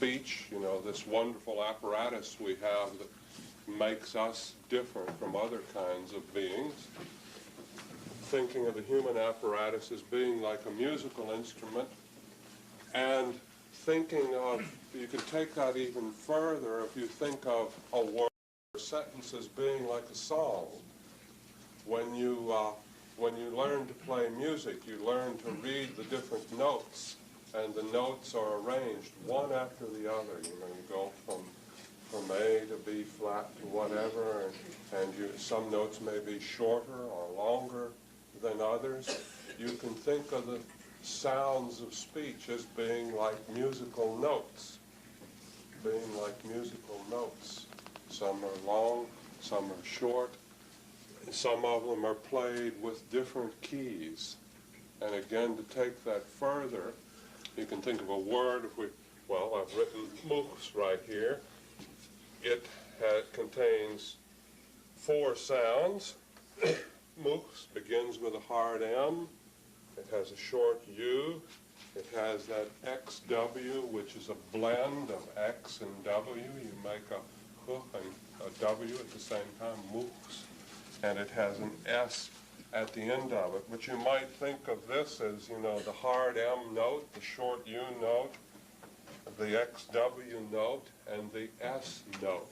speech, you know, this wonderful apparatus we have that makes us different from other kinds of beings. Thinking of the human apparatus as being like a musical instrument, and thinking of, you can take that even further if you think of a word or sentence as being like a song. When you learn to play music, you learn to read the different notes, and the notes are arranged one after the other. You know, you go from A to B flat to whatever, and some notes may be shorter or longer than others. You can think of the sounds of speech as being like musical notes, Some are long, some are short. Some of them are played with different keys. And again, to take that further, you can think of a word. I've written mooks right here. It contains 4 sounds. Mooks begins with a hard M. It has a short U. It has that XW, which is a blend of X and W. You make a H and a W at the same time, mooks. And it has an S at the end of it. But you might think of this as, you know, the hard M note, the short U note, the XW note, and the S note.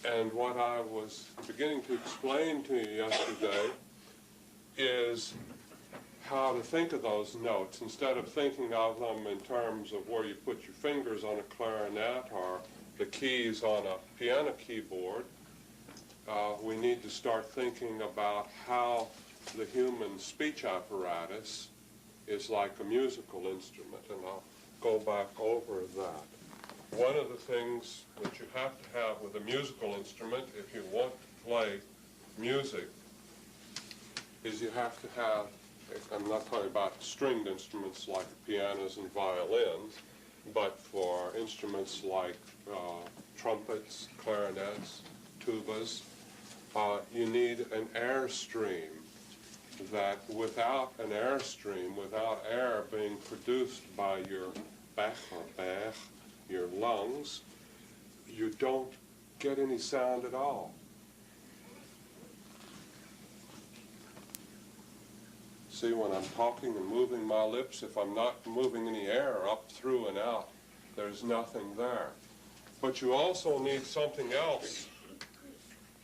And what I was beginning to explain to you yesterday is how to think of those notes. Instead of thinking of them in terms of where you put your fingers on a clarinet or the keys on a piano keyboard, we need to start thinking about how the human speech apparatus is like a musical instrument, and I'll go back over that. One of the things that you have to have with a musical instrument, if you want to play music, is you have to have, I'm not talking about stringed instruments like pianos and violins, but for instruments like trumpets, clarinets, tubas, you need an air stream. That without an air stream, without air being produced by your your lungs, you don't get any sound at all. See, when I'm talking and moving my lips, if I'm not moving any air up, through, and out, there's nothing there. But you also need something else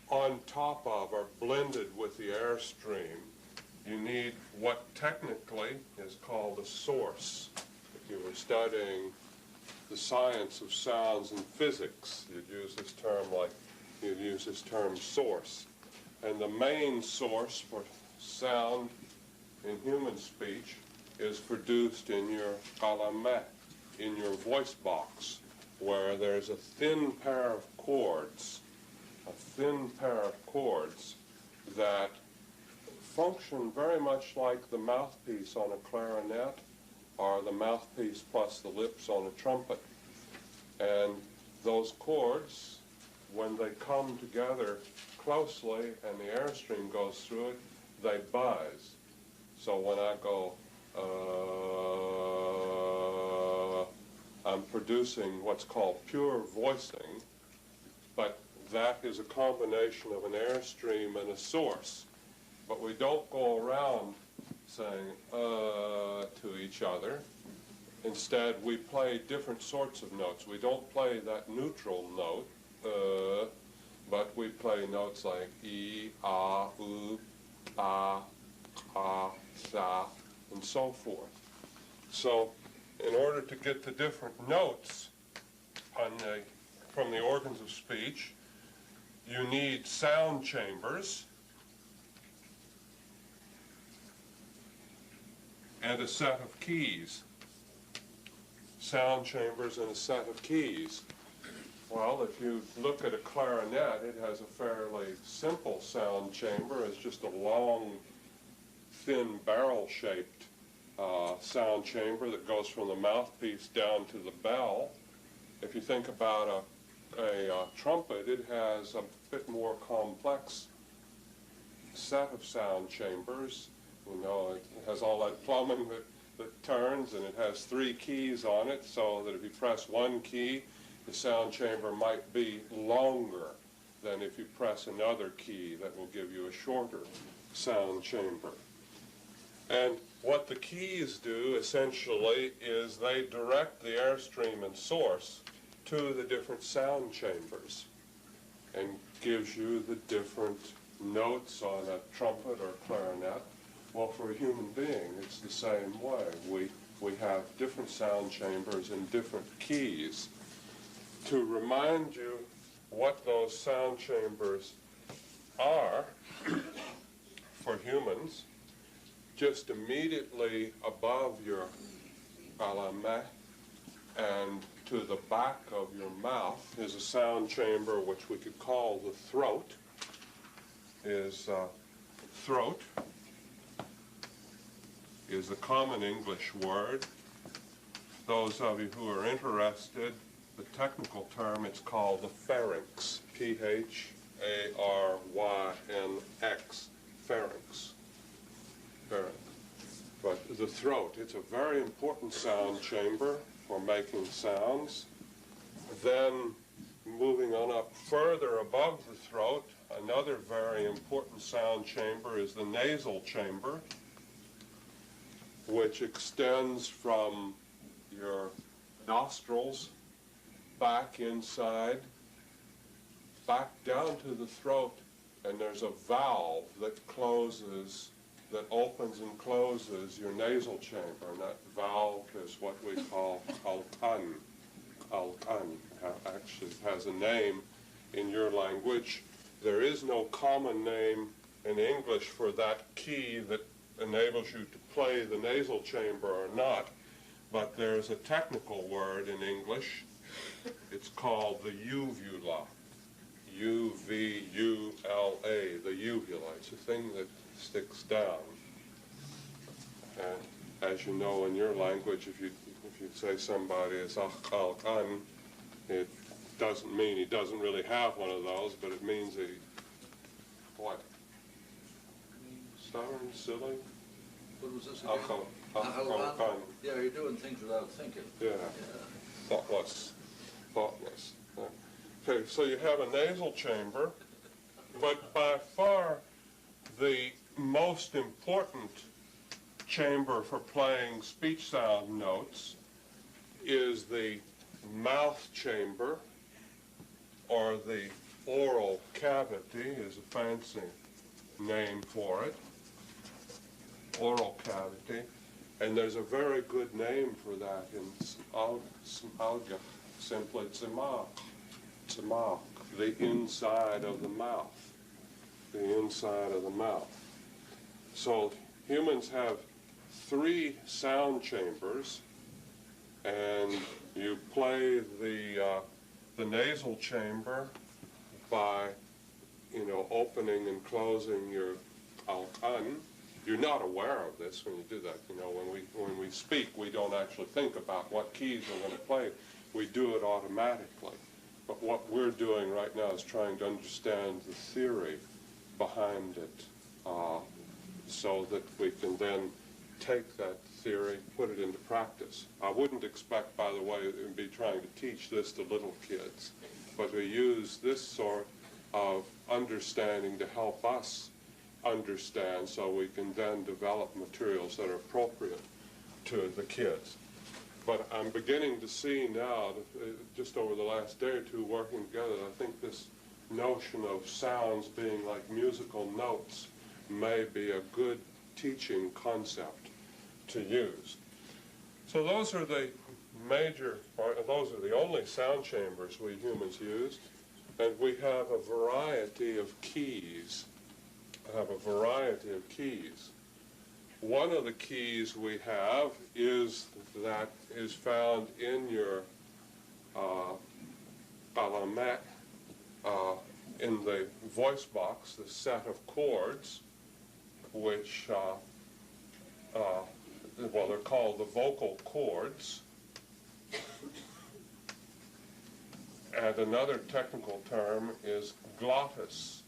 on top of or blended with the airstream. You need what technically is called a source. If you were studying the science of sounds in physics, you'd use this term source. And the main source for sound in human speech is produced in your kalamet, in your voice box, where there's a thin pair of cords, that function very much like the mouthpiece on a clarinet or the mouthpiece plus the lips on a trumpet. And those cords, when they come together closely and the airstream goes through it, they buzz. So when I go, I'm producing what's called pure voicing, but that is a combination of an airstream and a source. But we don't go around saying to each other. Instead, we play different sorts of notes. We don't play that neutral note, but we play notes like E, A, U, A, Sa, and so forth. So in order to get the different notes from the organs of speech, you need sound chambers and a set of keys. Sound chambers and a set of keys. Well, if you look at a clarinet, it has a fairly simple sound chamber. It's just a long, thin barrel-shaped sound chamber that goes from the mouthpiece down to the bell. If you think about a trumpet, it has a bit more complex set of sound chambers. You know, it has all that plumbing that that turns, and it has 3 keys on it, so that if you press one key, the sound chamber might be longer than if you press another key that will give you a shorter sound chamber. And what the keys do essentially is they direct the airstream and source to the different sound chambers and gives you the different notes on a trumpet or clarinet. Well, for a human being, it's the same way. We have different sound chambers in different keys. To remind you what those sound chambers are for humans, just immediately above your alamé and to the back of your mouth is a sound chamber which we could call the throat. Throat is a common English word. Those of you who are interested, the technical term, it's called the pharynx, P-H-A-R-Y-N-X, pharynx. But the throat, it's a very important sound chamber for making sounds. Then moving on up further above the throat, another very important sound chamber is the nasal chamber, which extends from your nostrils back inside, back down to the throat, and there's a valve that closes, that opens and closes your nasal chamber, and that valve is what we call altan. Altan actually has a name in your language. There is no common name in English for that key that enables you to play the nasal chamber or not, but there's a technical word in English. It's called the uvula, U-V-U-L-A, the uvula. It's a thing that sticks down. And as you know in your language, if you say somebody is akhalkan, it doesn't mean he doesn't really have one of those, but it means he, what? Stubborn, silly? What was this again? Akhalkan. Yeah, you're doing things without thinking. Yeah. Thoughtless. Thoughtless. Okay, so you have a nasal chamber, but by far the most important chamber for playing speech sound notes is the mouth chamber, or the oral cavity is a fancy name for it, oral cavity, and there's a very good name for that in Alga, simply tzimach, the inside of the mouth, the inside of the mouth. So humans have 3 sound chambers, and you play the nasal chamber by, opening and closing your alkan. You're not aware of this when you do that. When we speak, we don't actually think about what keys we're going to play. We do it automatically. But what we're doing right now is trying to understand the theory behind it, so that we can then take that theory, put it into practice. I wouldn't expect, by the way, to be trying to teach this to little kids, but we use this sort of understanding to help us understand, so we can then develop materials that are appropriate to the kids. But I'm beginning to see now, just over the last day or two working together, I think this notion of sounds being like musical notes may be a good teaching concept to use. So those are the those are the only sound chambers we humans use, and we have a variety of keys. One of the keys we have is found in your alamet, in the voice box, the set of chords, which, they're called the vocal chords. And another technical term is glottis.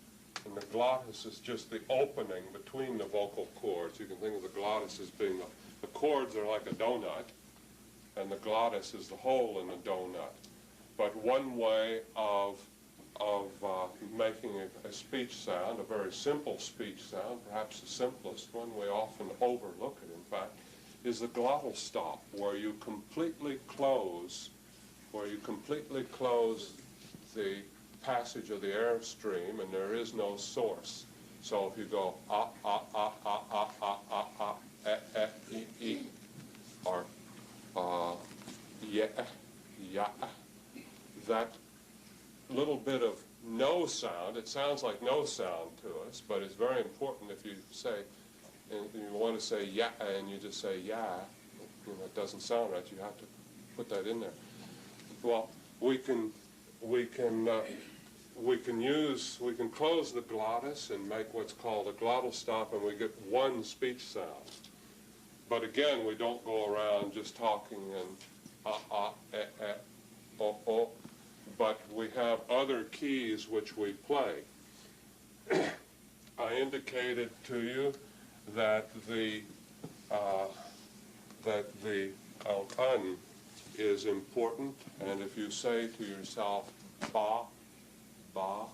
And the glottis is just the opening between the vocal cords. You can think of the glottis as being the chords are like a donut, and the glottis is the hole in the donut. But one way of making a speech sound, a very simple speech sound, perhaps the simplest one, we often overlook it in fact, is the glottal stop, where you completely close the passage of the airstream and there is no source. So if you go e, or yeah, that little bit of no sound, it sounds like no sound to us, but it's very important if you say, and you want to say yeah, and you just say yeah, it doesn't sound right. You have to put that in there. Well, we can close the glottis and make what's called a glottal stop, and we get one speech sound. But again, we don't go around just talking and oh, but we have other keys which we play. I indicated to you that the un is important, and if you say to yourself ba, ba,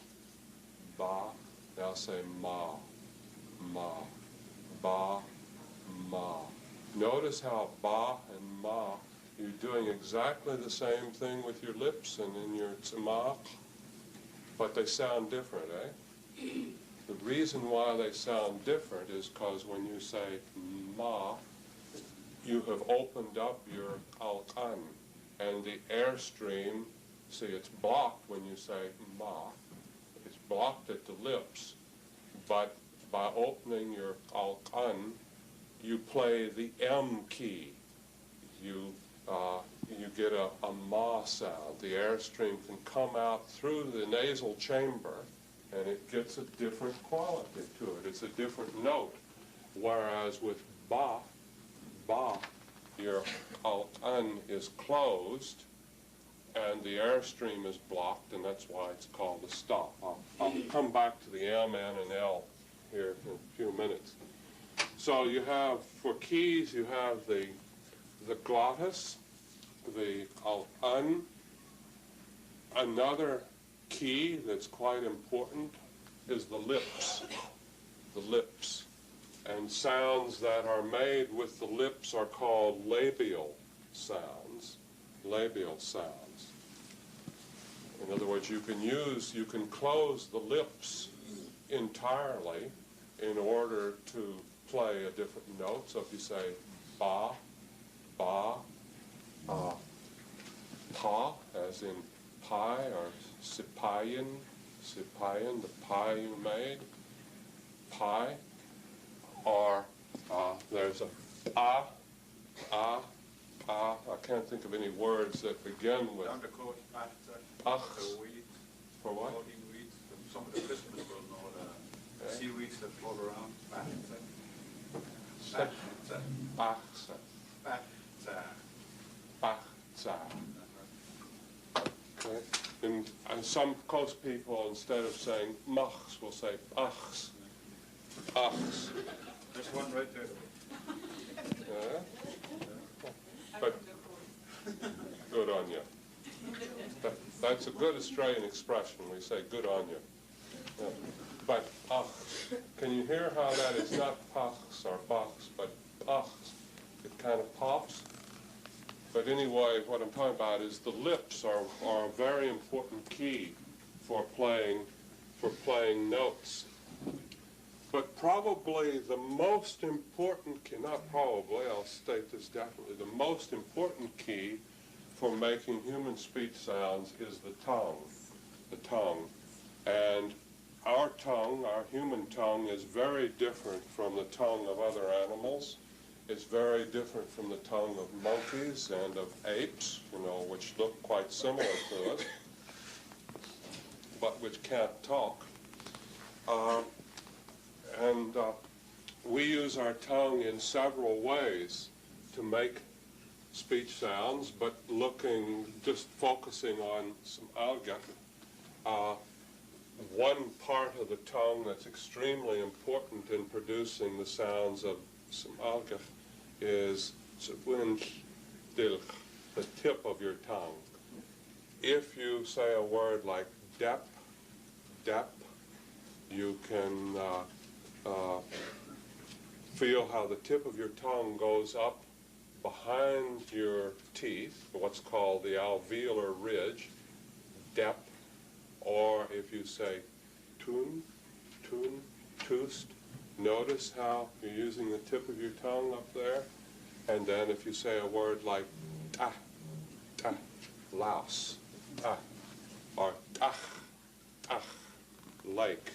ba, now say ma, ma, ba, ma. Notice how ba and ma, you're doing exactly the same thing with your lips and in your tzimach, but they sound different, eh? The reason why they sound different is because when you say ma, you have opened up your alkan, and the airstream, see, it's blocked when you say ma. It's blocked at the lips, but by opening your alkan, you play the M key. You get a ma sound. The airstream can come out through the nasal chamber, and it gets a different quality to it. It's a different note. Whereas with ba, ba, your alt-un is closed, and the airstream is blocked, and that's why it's called a stop. I'll come back to the M, N, and L here in a few minutes. So you have, for keys, you have the glottis, the alt-un. Another key that's quite important is the lips. The lips. And sounds that are made with the lips are called labial sounds. Labial sounds. In other words, you can close the lips entirely in order to play a different note. So if you say ba, ba, pa, as in pie, or sipayan, the pie you made, pie, or there's a I can't think of any words that begin with achs. For what? Some of the Christmas will know the seaweeds that float around. Okay. And some coast people, instead of saying machs, will say achs. Achs. There's one right there. But good on you. That's a good Australian expression. We say good on you. Yeah. But can you hear how that is not pachs or bachs, but achs? It kind of pops. But anyway, what I'm talking about is the lips are a very important key for playing notes. But probably the most important key, not probably, I'll state this definitely, the most important key for making human speech sounds is the tongue. The tongue. And our tongue, our human tongue, is very different from the tongue of other animals. It's very different from the tongue of monkeys and of apes, which look quite similar to us, but which can't talk. We use our tongue in several ways to make speech sounds, but just focusing on some alga. One part of the tongue that's extremely important in producing the sounds of some alga is the tip of your tongue. If you say a word like dep, you can feel how the tip of your tongue goes up behind your teeth, what's called the alveolar ridge, dep. Or if you say tun, toost, notice how you're using the tip of your tongue up there. And then if you say a word like ta, louse, or ach, lake,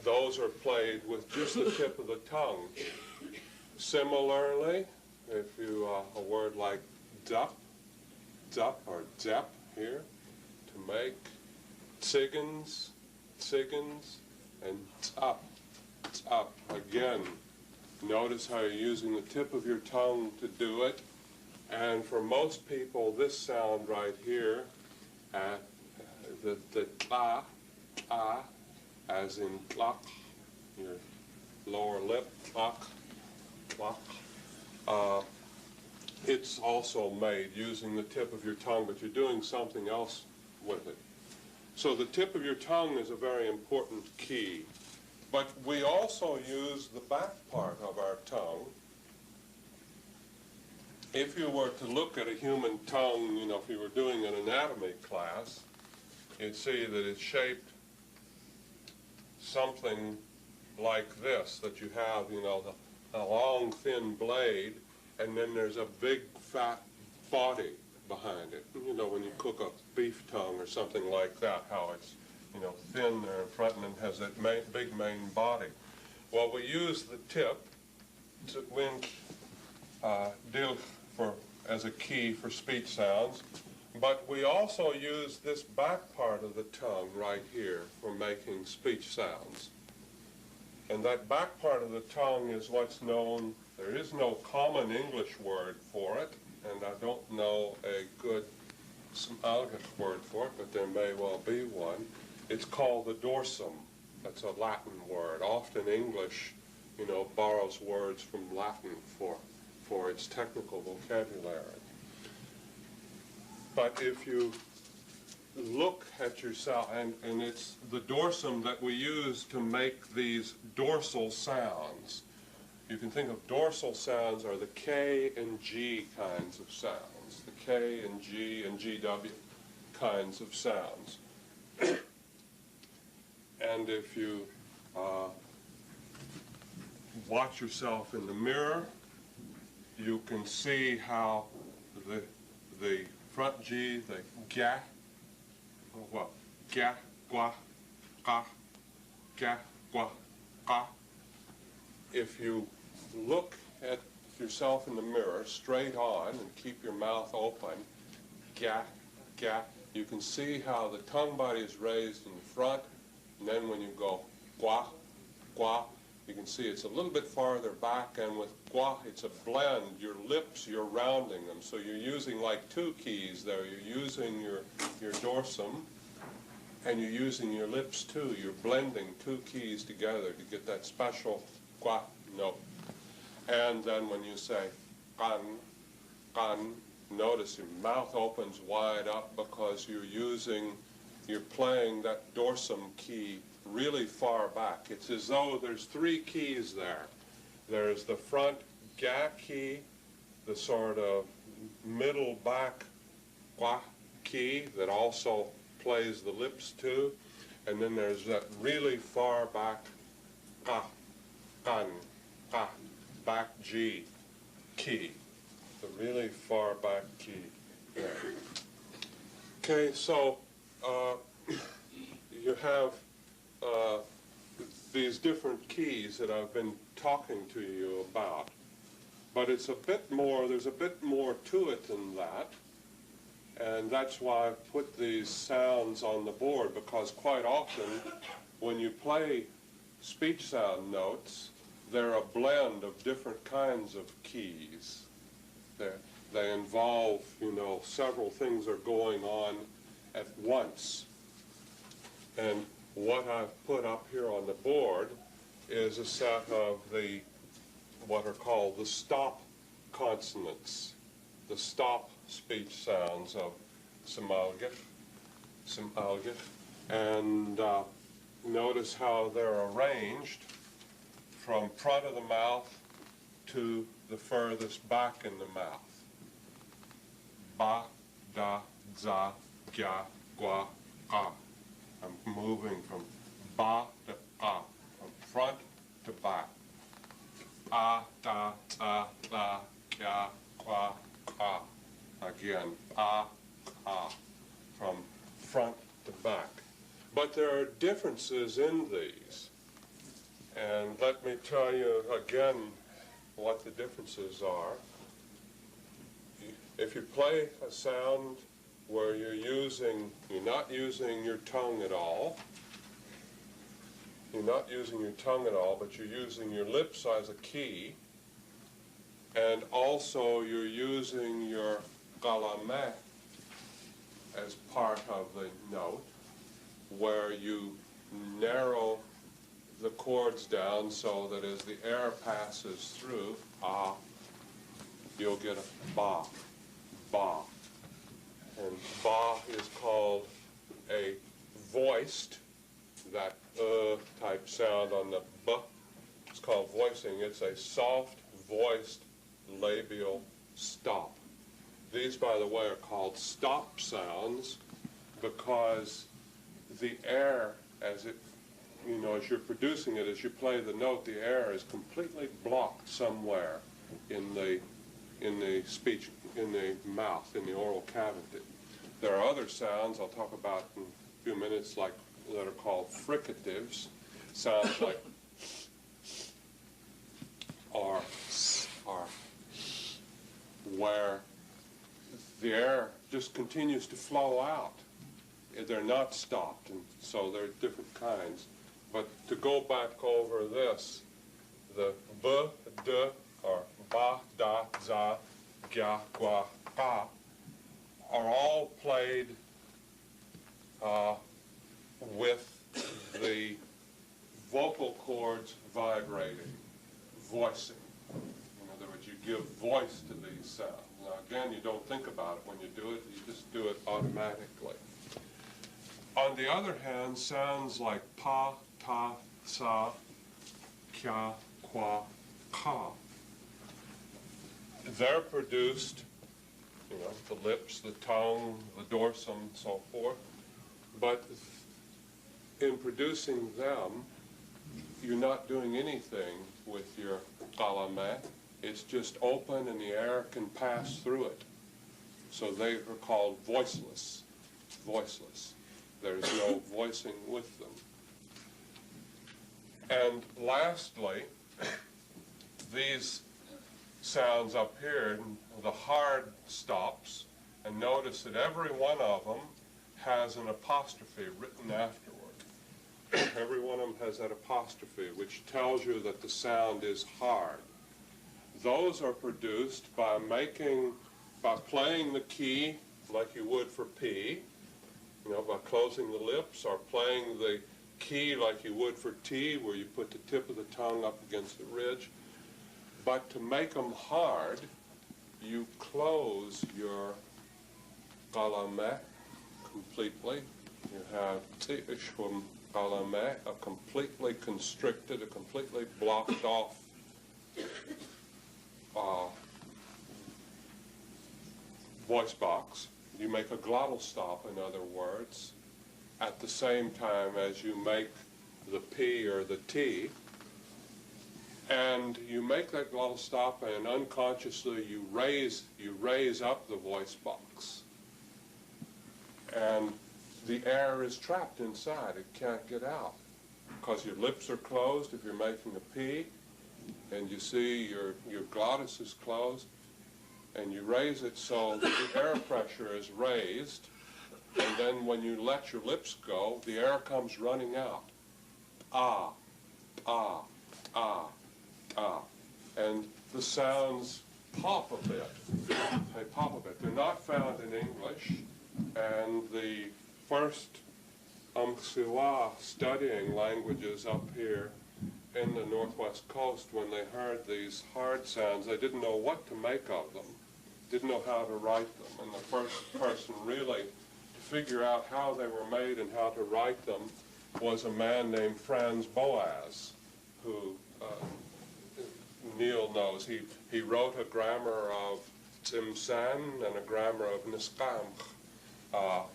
those are played with just the tip of the tongue. Similarly, if you, a word like dup or dep here, to make tsiggins, and up. Again, notice how you're using the tip of your tongue to do it. And for most people, this sound right here, the tla, as in tlak, your lower lip, tlak, it's also made using the tip of your tongue, but you're doing something else with it. So the tip of your tongue is a very important key. But we also use the back part of our tongue. If you were to look at a human tongue, you know, if you were doing an anatomy class, you'd see that it's shaped something like this, that you have, you know, a long, thin blade, and then there's a big, fat body behind it. You know, when you cook a beef tongue or something like that, how it's, you know, thin there in front and then has that big main body. Well, we use the tip to deal as a key for speech sounds, but we also use this back part of the tongue right here for making speech sounds. And that back part of the tongue is what's known, there is no common English word for it, and I don't know a good Smalgic word for it, but there may well be one. It's called the dorsum. That's a Latin word. Often English, you know, borrows words from Latin for its technical vocabulary. But if you look at yourself, and it's the dorsum that we use to make these dorsal sounds. You can think of dorsal sounds are the K and G kinds of sounds, the K and G and GW kinds of sounds. And if you watch yourself in the mirror, you can see how the front G, the ga, well, ga, gua, ga, gua, ga. If you look at yourself in the mirror straight on and keep your mouth open, ga, you can see how the tongue body is raised in the front, and then when you go gua, you can see it's a little bit farther back, and with gua, it's a blend. Your lips, you're rounding them, so you're using like two keys there. You're using your dorsum, and you're using your lips too. You're blending two keys together to get that special gua note. And then when you say gan, notice your mouth opens wide up because you're playing that dorsum key really far back. It's as though there's three keys there. There's the front ga key, the sort of middle back gua key that also plays the lips too, and then there's that really far back ga, gan, ga, back G key, the really far back key there. Okay, so you have these different keys that I've been talking to you about, but it's a bit more, there's a bit more to it than that, and that's why I've put these sounds on the board, because quite often when you play speech sound notes, they're a blend of different kinds of keys. They involve, you know, several things are going on at once. And what I've put up here on the board is a set of the what are called the stop consonants, the stop speech sounds of Somalgit. And notice how they're arranged from front of the mouth to the furthest back in the mouth. Ba, da, za, gya, gua, ka. I'm moving from ba to a, from front to back. A, da, za, la, gya, gua, ka. Again, a, from front to back. But there are differences in these. And let me tell you again what the differences are. If you play a sound where you're not using your tongue at all, but you're using your lips as a key, and also you're using your galameh as part of the note, where you narrow the chords down so that as the air passes through, you'll get a ba, ba. And ba is called a voiced, that type sound on the b. It's called voicing. It's a soft voiced labial stop. These, by the way, are called stop sounds because the air, as you're producing it, as you play the note, the air is completely blocked somewhere in the speech, in the mouth, in the oral cavity. There are other sounds I'll talk about in a few minutes, that are called fricatives, sounds like or where the air just continues to flow out. They're not stopped, and so there are different kinds. But to go back over this, the b, d, or ba, da, za, gya, gua, ka, are all played with the vocal cords vibrating, voicing. In other words, you give voice to these sounds. Now again, you don't think about it when you do it, you just do it automatically. On the other hand, sounds like pa, ta, sa, kya, kwa, ka, they're produced, the lips, the tongue, the dorsum, and so forth. But in producing them, you're not doing anything with your galameh. It's just open and the air can pass through it. So they are called voiceless, voiceless. There's no voicing with them. And lastly, these sounds up here, the hard stops, and notice that every one of them has an apostrophe written afterward. Every one of them has that apostrophe, which tells you that the sound is hard. Those are produced by playing the key like you would for P, by closing the lips, or playing the key like you would for T, where you put the tip of the tongue up against the ridge. But to make them hard, you close your galameh completely. You have ti'ishwam galameh, a completely constricted, a completely blocked off voice box. You make a glottal stop, in other words, at the same time as you make the P or the T. And you make that glottal stop, and unconsciously you raise up the voice box. And the air is trapped inside. It can't get out because your lips are closed if you're making a P, and you see your glottis is closed, and you raise it so that the air pressure is raised, and then when you let your lips go, the air comes running out. Ah, ah, ah, ah. And the sounds pop a bit. They pop a bit. They're not found in English, and the first Siwa studying languages up here in the Northwest Coast, when they heard these hard sounds, they didn't know what to make of them, didn't know how to write them. And the first person really to figure out how they were made and how to write them was a man named Franz Boas, who Neil knows. He wrote a grammar of Gitxsan and a grammar of Nisqamch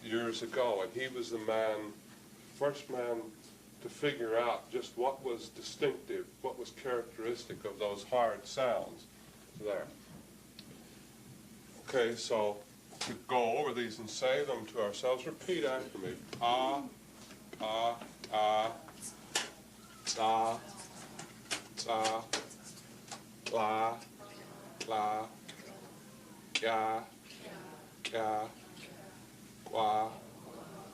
years ago, and he was the first man to figure out just what was distinctive, what was characteristic of those hard sounds there. Okay, so to go over these and say them to ourselves, repeat after me. Ah, ah, ah, ta, ta, la, la, ya, ya, qua,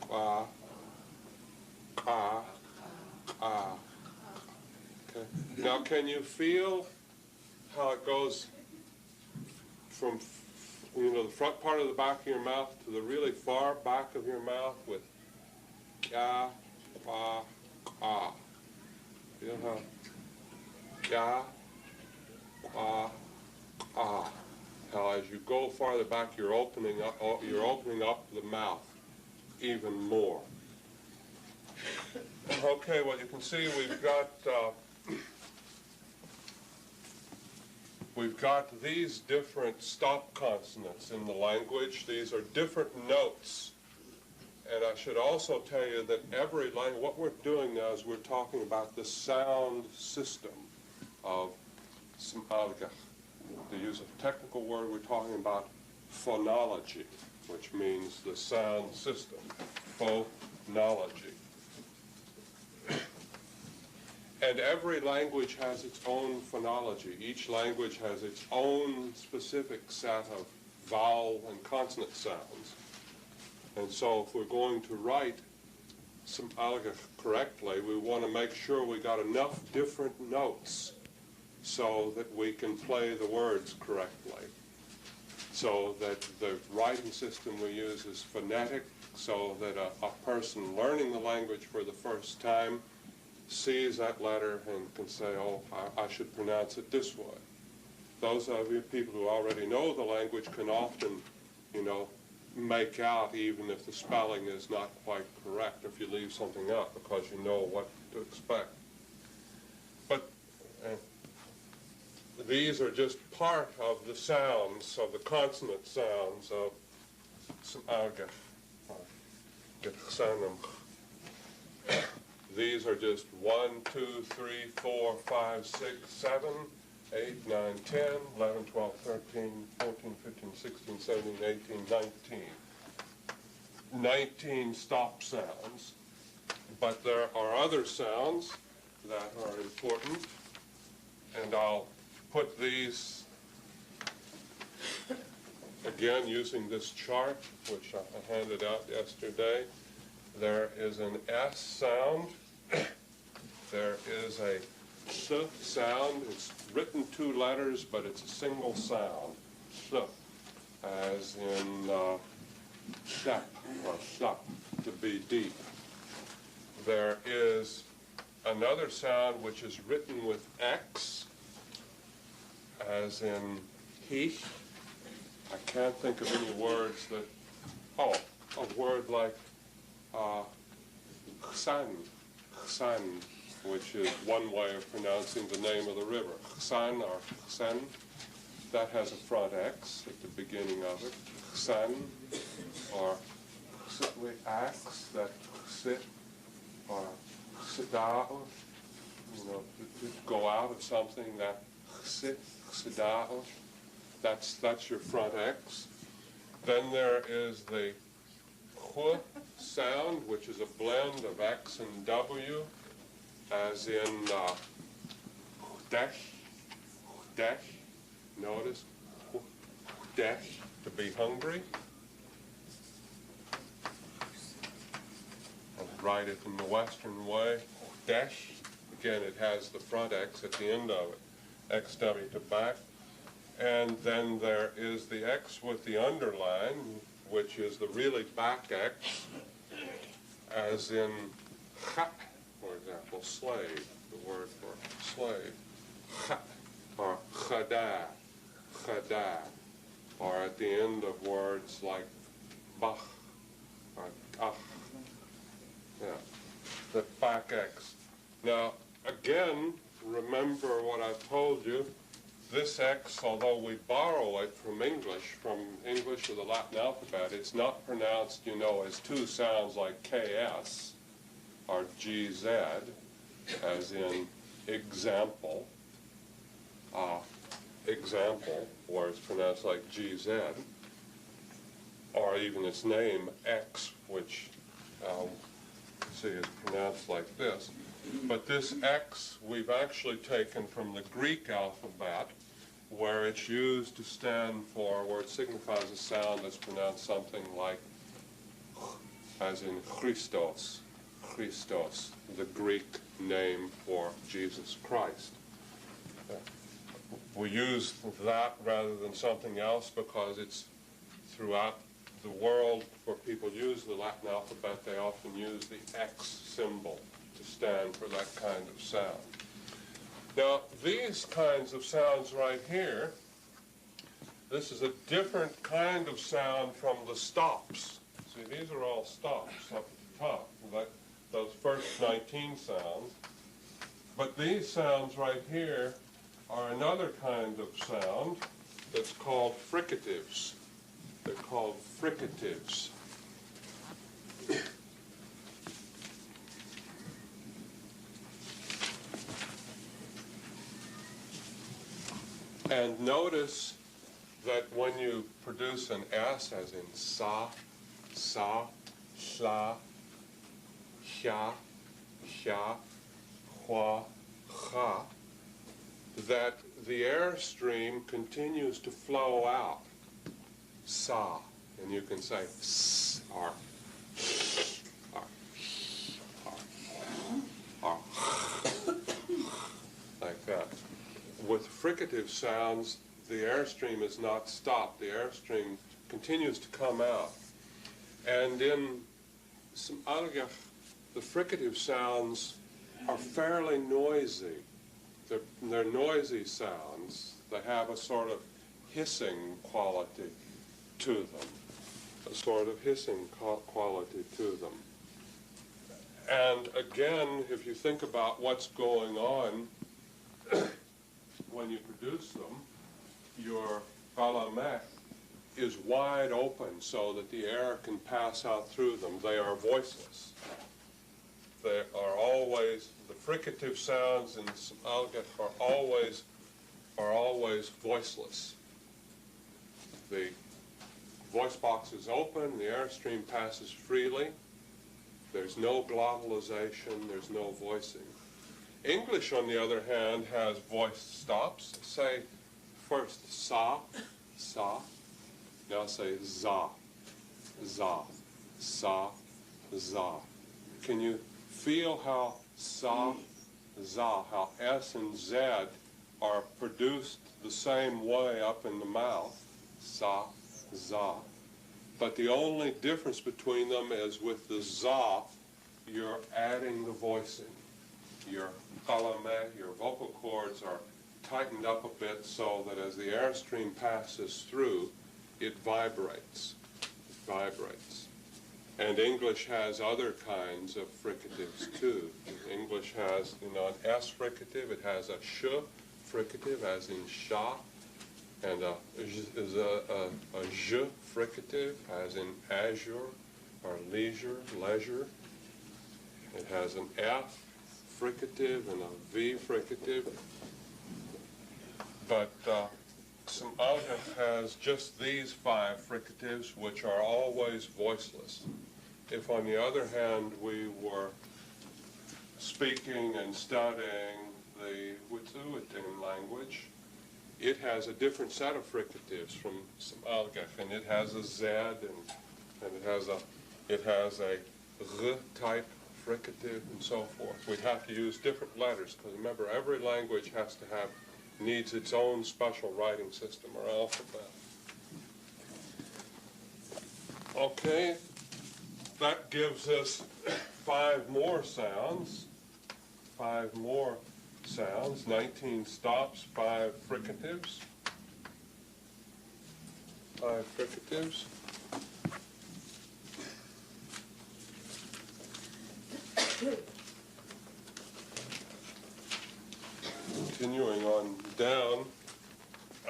qua, ka, ka. Okay. Now, can you feel how it goes from, the front part of the back of your mouth to the really far back of your mouth with ka, qua, ka? Feel how ka, qua, ka. How as you go farther back, you're opening up the mouth even more. Okay, well, you can see we've got these different stop consonants in the language. These are different notes. And I should also tell you that every language, what we're doing now is we're talking about the sound system of Alga. To use a technical word, we're talking about phonology, which means the sound system, phonology. And every language has its own phonology. Each language has its own specific set of vowel and consonant sounds. And so if we're going to write some Alga correctly, we want to make sure we got enough different notes so that we can play the words correctly. So that the writing system we use is phonetic, so that a person learning the language for the first time sees that letter and can say, oh, I should pronounce it this way. Those of you people who already know the language can often, make out even if the spelling is not quite correct, if you leave something out, because you know what to expect. But these are just part of the sounds, of the consonant sounds of some Alga, Gitxsan. These are just 1, 2, 3, 4, 5, 6, 7, 8, 9, 10, 11, 12, 13, 14, 15, 16, 17, 18, 19. 19 stop sounds. But there are other sounds that are important, and I'll put these, again, using this chart, which I handed out yesterday. There is an S sound. There is a S sound. It's written 2 letters, but it's a single sound. S, as in step or sup, to be deep. There is another sound which is written with X, as in he. I can't think of any words that, a word like Gitxsan, which is one way of pronouncing the name of the river. Gitxsan or Gitxsan, that has a front X at the beginning of it. Gitxsan, or axe, that sit, or sidao, to go out of something, that sit, sidao, that's your front X. Then there is the hu sound, which is a blend of X and W, as in desh, desh. Notice desh, to be hungry. I'll write it in the Western way. Desh. Again, it has the front X at the end of it. XW to back. And then there is the X with the underline, which is the really back X, as in cha, for example, slave, the word for slave. Ch, or chada, chada, or at the end of words like bach, or ach. Yeah, the back X. Now, again, remember what I told you. This X, although we borrow it from English or the Latin alphabet, it's not pronounced, you know, as two sounds like KS or GZ, as in example, example, where it's pronounced like GZ, or even its name, X, which, see, is pronounced like this. But this X we've actually taken from the Greek alphabet, where it's used to stand for, where it signifies a sound that's pronounced something like, as in Christos, Christos, the Greek name for Jesus Christ. We use that rather than something else because it's throughout the world where people use the Latin alphabet, they often use the X symbol to stand for that kind of sound. Now, these kinds of sounds right here, this is a different kind of sound from the stops. See, these are all stops up at the top, like those first 19 sounds. But these sounds right here are another kind of sound that's called fricatives. They're called fricatives. And notice that when you produce an S, as in sa, sa, sla, hya, hya, hua, cha, that the airstream continues to flow out. Sa, and you can say s, or like that. With fricative sounds, the airstream is not stopped. The airstream continues to come out. And in some algach, the fricative sounds are fairly noisy. They're noisy sounds. They have a sort of hissing quality to them, a sort of hissing quality to them. And again, if you think about what's going on when you produce them, your palamec is wide open so that the air can pass out through them. They are voiceless. They are always, the fricative sounds in algach are always voiceless. The voice box is open, the airstream passes freely. There's no glottalization, there's no voicing. English, on the other hand, has voice stops. Say first sa, sa. Now say za, za, sa, za. Can you feel how sa, za, how S and Z are produced the same way up in the mouth? Sa, za. But the only difference between them is with the za, you're adding the voicing. Your palamec, your vocal cords are tightened up a bit so that as the airstream passes through, it vibrates. It vibrates. And English has other kinds of fricatives too. English has, you know, an S fricative. It has a sh fricative, as in sha, and a j fricative, as in azure or leisure, leisure. It has an F fricative and a V fricative. But some algach has just these 5 fricatives, which are always voiceless. If, on the other hand, we were speaking and studying the Wet'suwet'en language, it has a different set of fricatives from some algach, and it has a Z, and it has a R type fricative, and so forth. We have to use different letters, because remember, every language needs its own special writing system or alphabet. Okay, that gives us 5 more sounds. 5 more sounds, 19 stops, 5 fricatives. 5 fricatives. Continuing on down,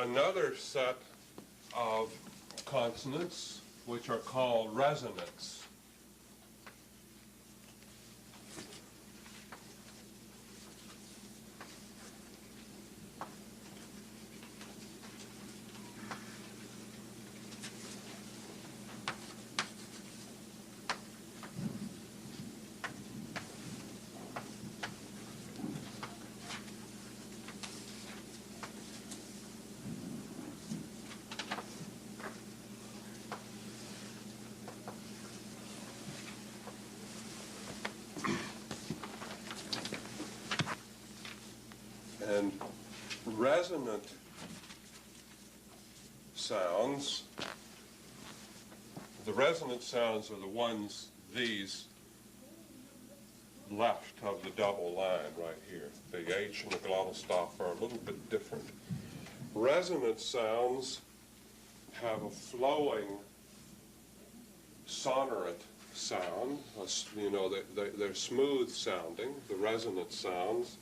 another set of consonants which are called resonants. And resonant sounds, the resonant sounds are the ones, these left of the double line right here. The H and the glottal stop are a little bit different. Resonant sounds have a flowing sonorant sound. You know, they're smooth sounding, the resonant sounds,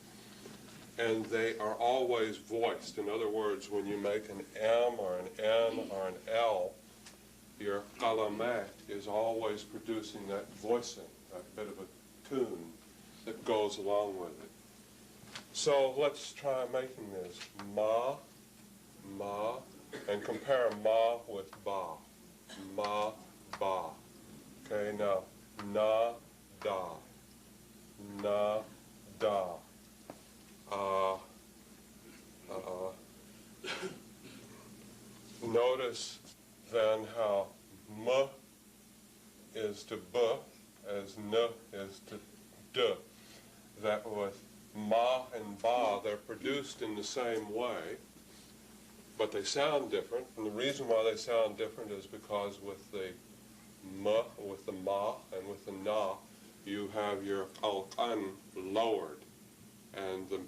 and they are always voiced. In other words, when you make an M or an N or an L, your kalamet is always producing that voicing, that bit of a tune that goes along with it. So let's try making this. Ma, ma, and compare ma with ba. Ma, ba. Okay, now, na, da. Na, da. Notice then how m is to b as n is to d. That with ma and ba, they're produced in the same way, but they sound different. And the reason why they sound different is because with the m, with the ma, and with the na, you have your alqan lowered, and the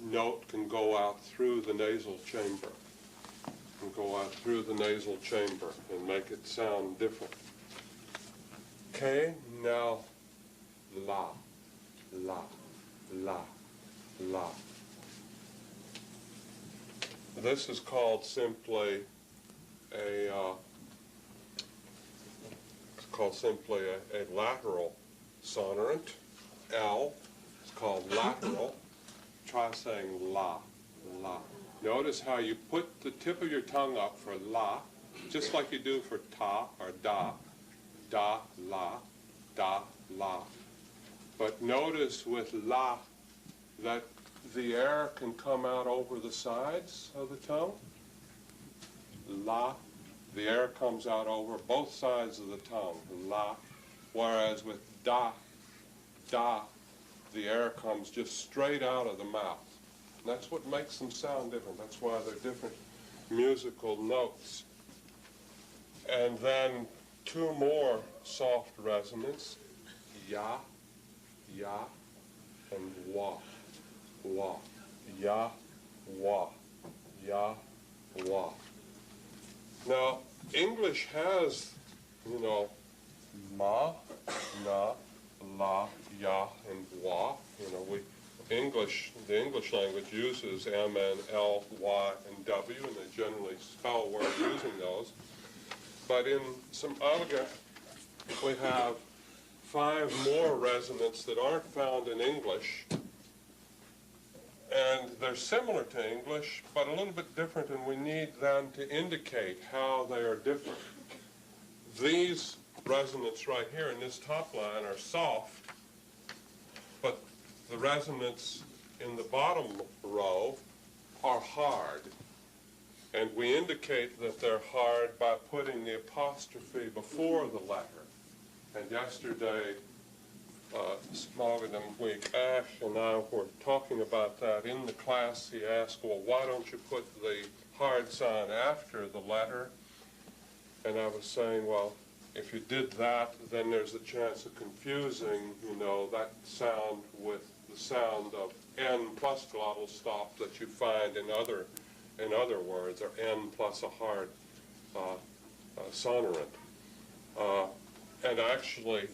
note can go out through the nasal chamber, and make it sound different. Okay, now la, la, la, la. This is called simply a lateral sonorant. L is called lateral. Try saying la, la. Notice how you put the tip of your tongue up for la, just like you do for ta or da. Da, la, da, la. But notice with la that the air can come out over the sides of the tongue. La, the air comes out over both sides of the tongue. La. Whereas with da, da, the air comes just straight out of the mouth. And that's what makes them sound different. That's why they're different musical notes. And then 2 more soft resonants, ya, ya, and wa, wa, ya, wa, ya, wa. Now, English has, you know, ma, na, la, ya, and wa. You know, the English language uses M, N, L, Y, and W, and they generally spell words using those. But in some other, we have 5 more resonants that aren't found in English. And they're similar to English, but a little bit different, and we need them to indicate how they are different. These resonants right here in this top line are soft, but the resonants in the bottom row are hard. And we indicate that they're hard by putting the apostrophe before the letter. And yesterday, Smagadam week, Ash and I were talking about that in the class. He asked, well, why don't you put the hard sign after the letter? And I was saying, well, if you did that, then there's a chance of confusing, you know, that sound with the sound of N plus glottal stop that you find in other words, or N plus a hard sonorant. And actually,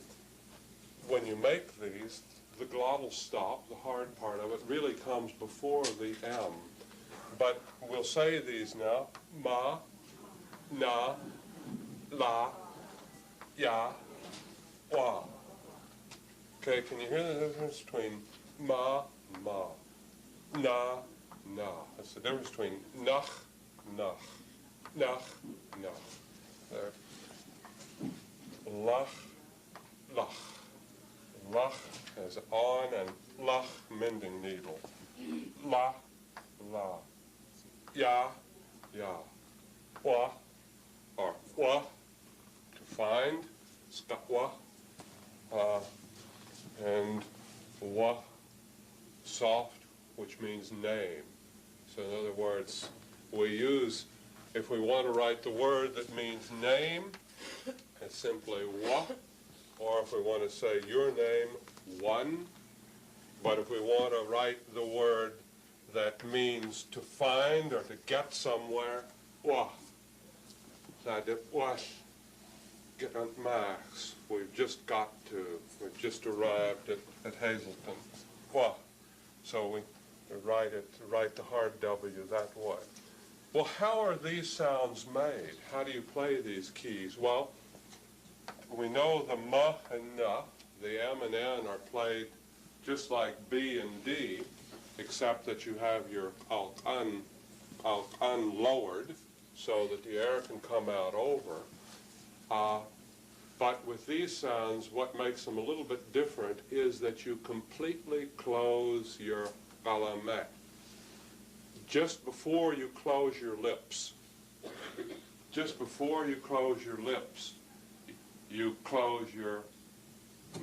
when you make these, the glottal stop, the hard part of it, really comes before the M. But we'll say these now: ma, na, la, ya, wa. Okay, can you hear the difference between ma, ma, na, na? That's the difference between nach, nach, nach, nach. There. Lach, lach. Lach as on and lach, mending needle. La, la. Ya, ya. Wa, or wa, to find. Skapwa. And wa, soft, which means name. So in other words, we use, if we want to write the word that means name, it's simply wa, or if we want to say your name, one. But if we want to write the word that means to find or to get somewhere, wa. Dat was get on Max. We've just arrived at Hazleton. Wa. So we write the hard W that way. Well, how are these sounds made? How do you play these keys? Well, we know the ma and na, the M and N are played just like B and D, except that you have your alkan lowered so that the air can come out over. But with these sounds, what makes them a little bit different is that you completely close your galamet. Just before you close your lips, you close your,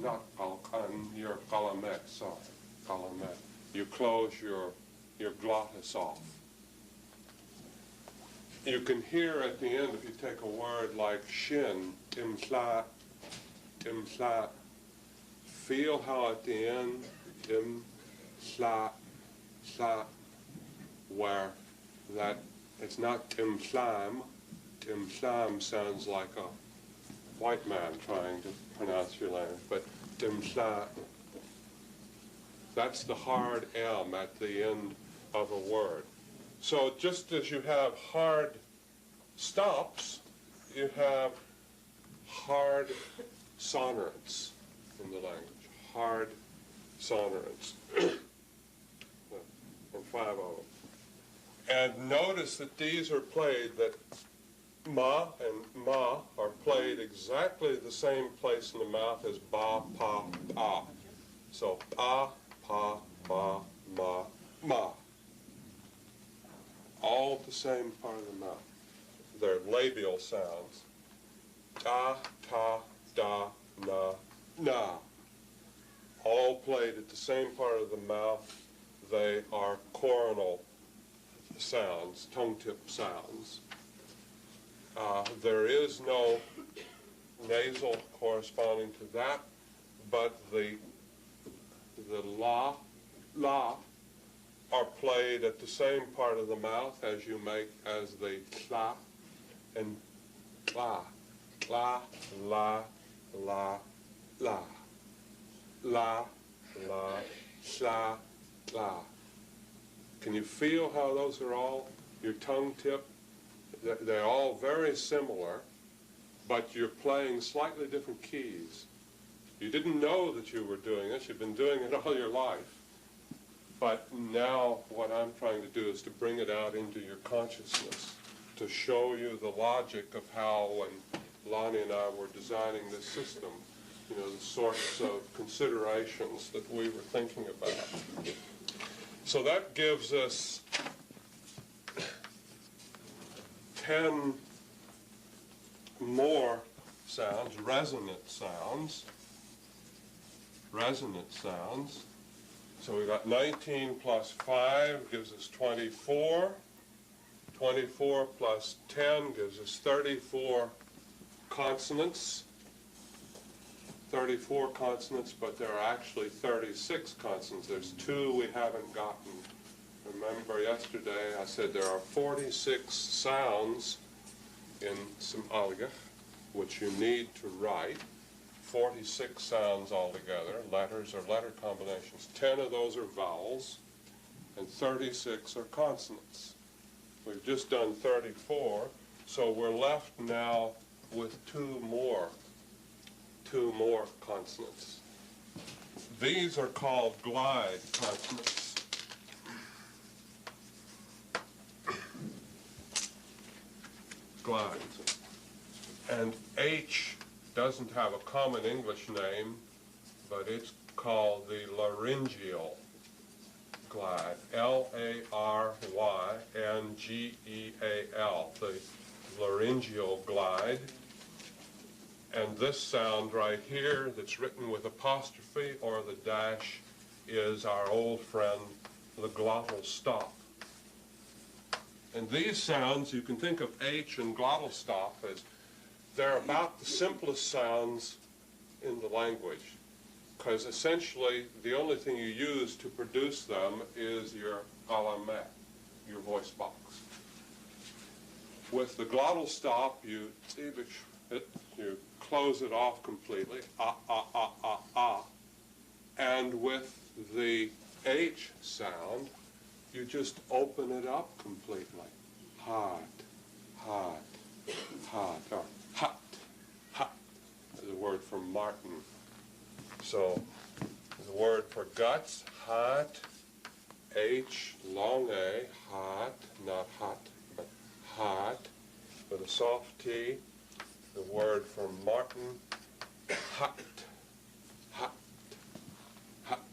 not alkan, your galamet, sorry, galamet. You close your glottis off. You can hear at the end, if you take a word like shin, timsla, feel how at the end, timsla, where that, it's not timslam sounds like a white man trying to pronounce your language, but timsla, that's the hard M at the end of a word. So just as you have hard stops, you have hard sonorants in the language. Hard sonorants. And 5 of them. And notice that these are played, that ma and ma are played exactly the same place in the mouth as ba, pa, pa. So pa, pa, ma, ma, ma. All the same part of the mouth. They're labial sounds. Ta, ta, da, na, na. All played at the same part of the mouth. They are coronal sounds, tongue tip sounds. There is no nasal corresponding to that, but the la are played at the same part of the mouth as you make as the tla and tla, tla, la, la, la, la, la, tla, tla. Can you feel how those are all your tongue tip? They're all very similar, but you're playing slightly different keys. You didn't know that you were doing this. You've been doing it all your life. But now what I'm trying to do is to bring it out into your consciousness, to show you the logic of how, when Lonnie and I were designing this system, you know, the sorts of considerations that we were thinking about. So that gives us 10 more sounds, resonant sounds. Resonant sounds. So we've got 19 plus 5 gives us 24. 24 plus 10 gives us 34 consonants. 34 consonants, but there are actually 36 consonants. There's 2 we haven't gotten. Remember yesterday I said there are 46 sounds in Somalia, which you need to write. 46 sounds altogether, letters or letter combinations. 10 of those are vowels, and 36 are consonants. We've just done 34, so we're left now with two more consonants. These are called glide consonants. Glides. And H doesn't have a common English name, but it's called the laryngeal glide. L-A-R-Y-N-G-E-A-L, the laryngeal glide. And this sound right here that's written with apostrophe or the dash is our old friend, the glottal stop. And these sounds, you can think of H and glottal stop as they're about the simplest sounds in the language, because essentially the only thing you use to produce them is your alamet, your voice box. With the glottal stop, you close it off completely, and with the H sound, you just open it up completely. Hot, hot, hot, or hot, hot, is a word for Martin. So the word for guts, hot, H, long A, hot, not hot, but hot, with a soft T. The word for Martin, hot, hot, hot,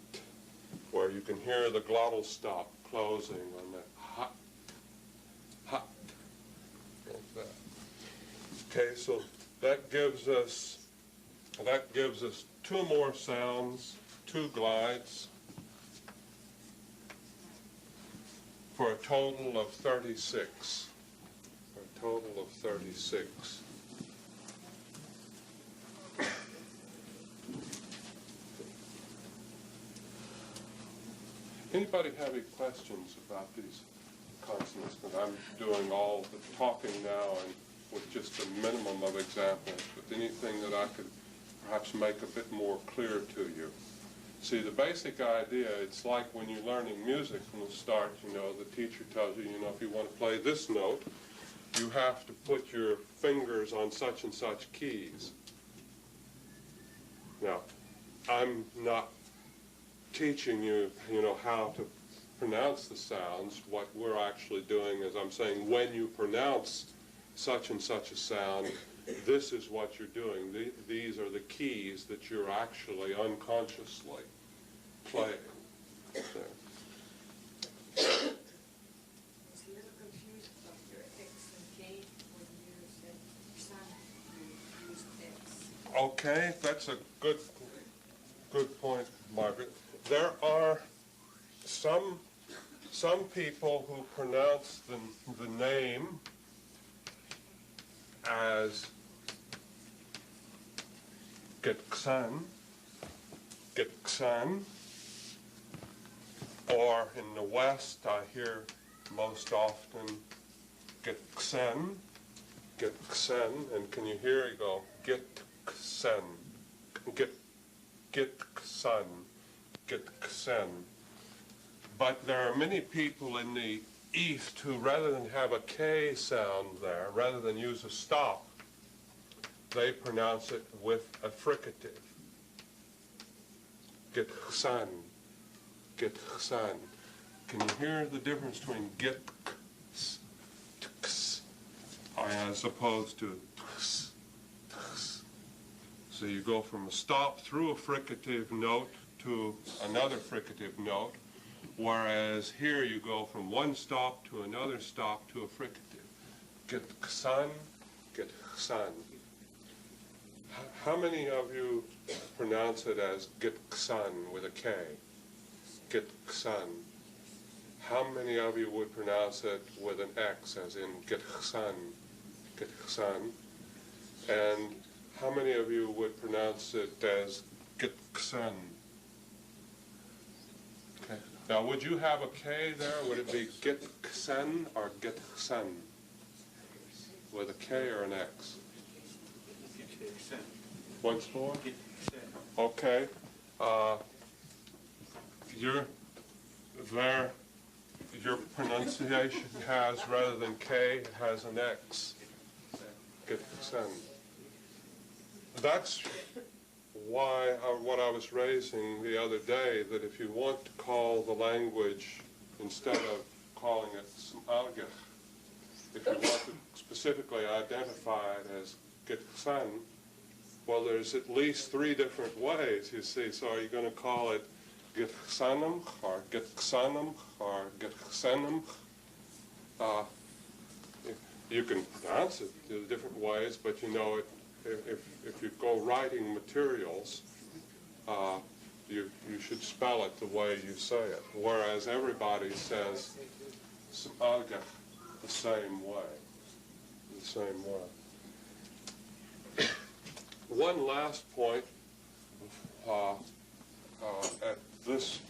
where you can hear the glottal stop closing on that hot, hot, like that. Okay, so that gives us two more sounds, two glides, for a total of 36. For a total of 36. Anybody have any questions about these consonants? Because I'm doing all the talking now and with just a minimum of examples, but anything that I could perhaps make a bit more clear to you. See, the basic idea, it's like when you're learning music from the start, the teacher tells you, if you want to play this note, you have to put your fingers on such and such keys. Now, I'm not teaching you, how to pronounce the sounds. What we're actually doing is I'm saying when you pronounce such and such a sound, this is what you're doing. These are the keys that you're actually unconsciously playing. I was a little confused about your X and K when you said son, you used X. Okay, that's a good point, Margaret. There are some people who pronounce the name as Gitxsan, or in the West I hear most often Gitxsan, and can you hear it go Gitxsan, Gitxsan. But there are many people in the East who, rather than have a K sound there, rather than use a stop, they pronounce it with a fricative. Gitxsan, Gitxsan. Can you hear the difference between gitx, tx, as opposed to tx, tx? So you go from a stop through a fricative note to another fricative note, whereas here you go from one stop to another stop to a fricative. Gitxsan, Gitxsan. How many of you pronounce it as Gitxsan with a K? Gitxsan. How many of you would pronounce it with an X, as in Gitxsan, Gitxsan? And how many of you would pronounce it as Gitxsan? Okay. Now, would you have a K there? Would it be Gitxsan or Gitxsan? With a K or an X? Gitxsan. Once more? Gitxsan. Okay. Your pronunciation has, rather than K, it has an X. Gitxsan. That's why what I was raising the other day, that if you want to call the language, instead of calling it Smalgach, if you want to specifically identify it as Gitxsan, well, there's at least 3 different ways, you see. So are you going to call it Gitxsanum or Gitxsanum or Gitxsanum? You can pronounce it in different ways, but you know, if you go writing materials, you should spell it the way you say it. Whereas everybody says Smalgach the same way. The same way. One last point at this,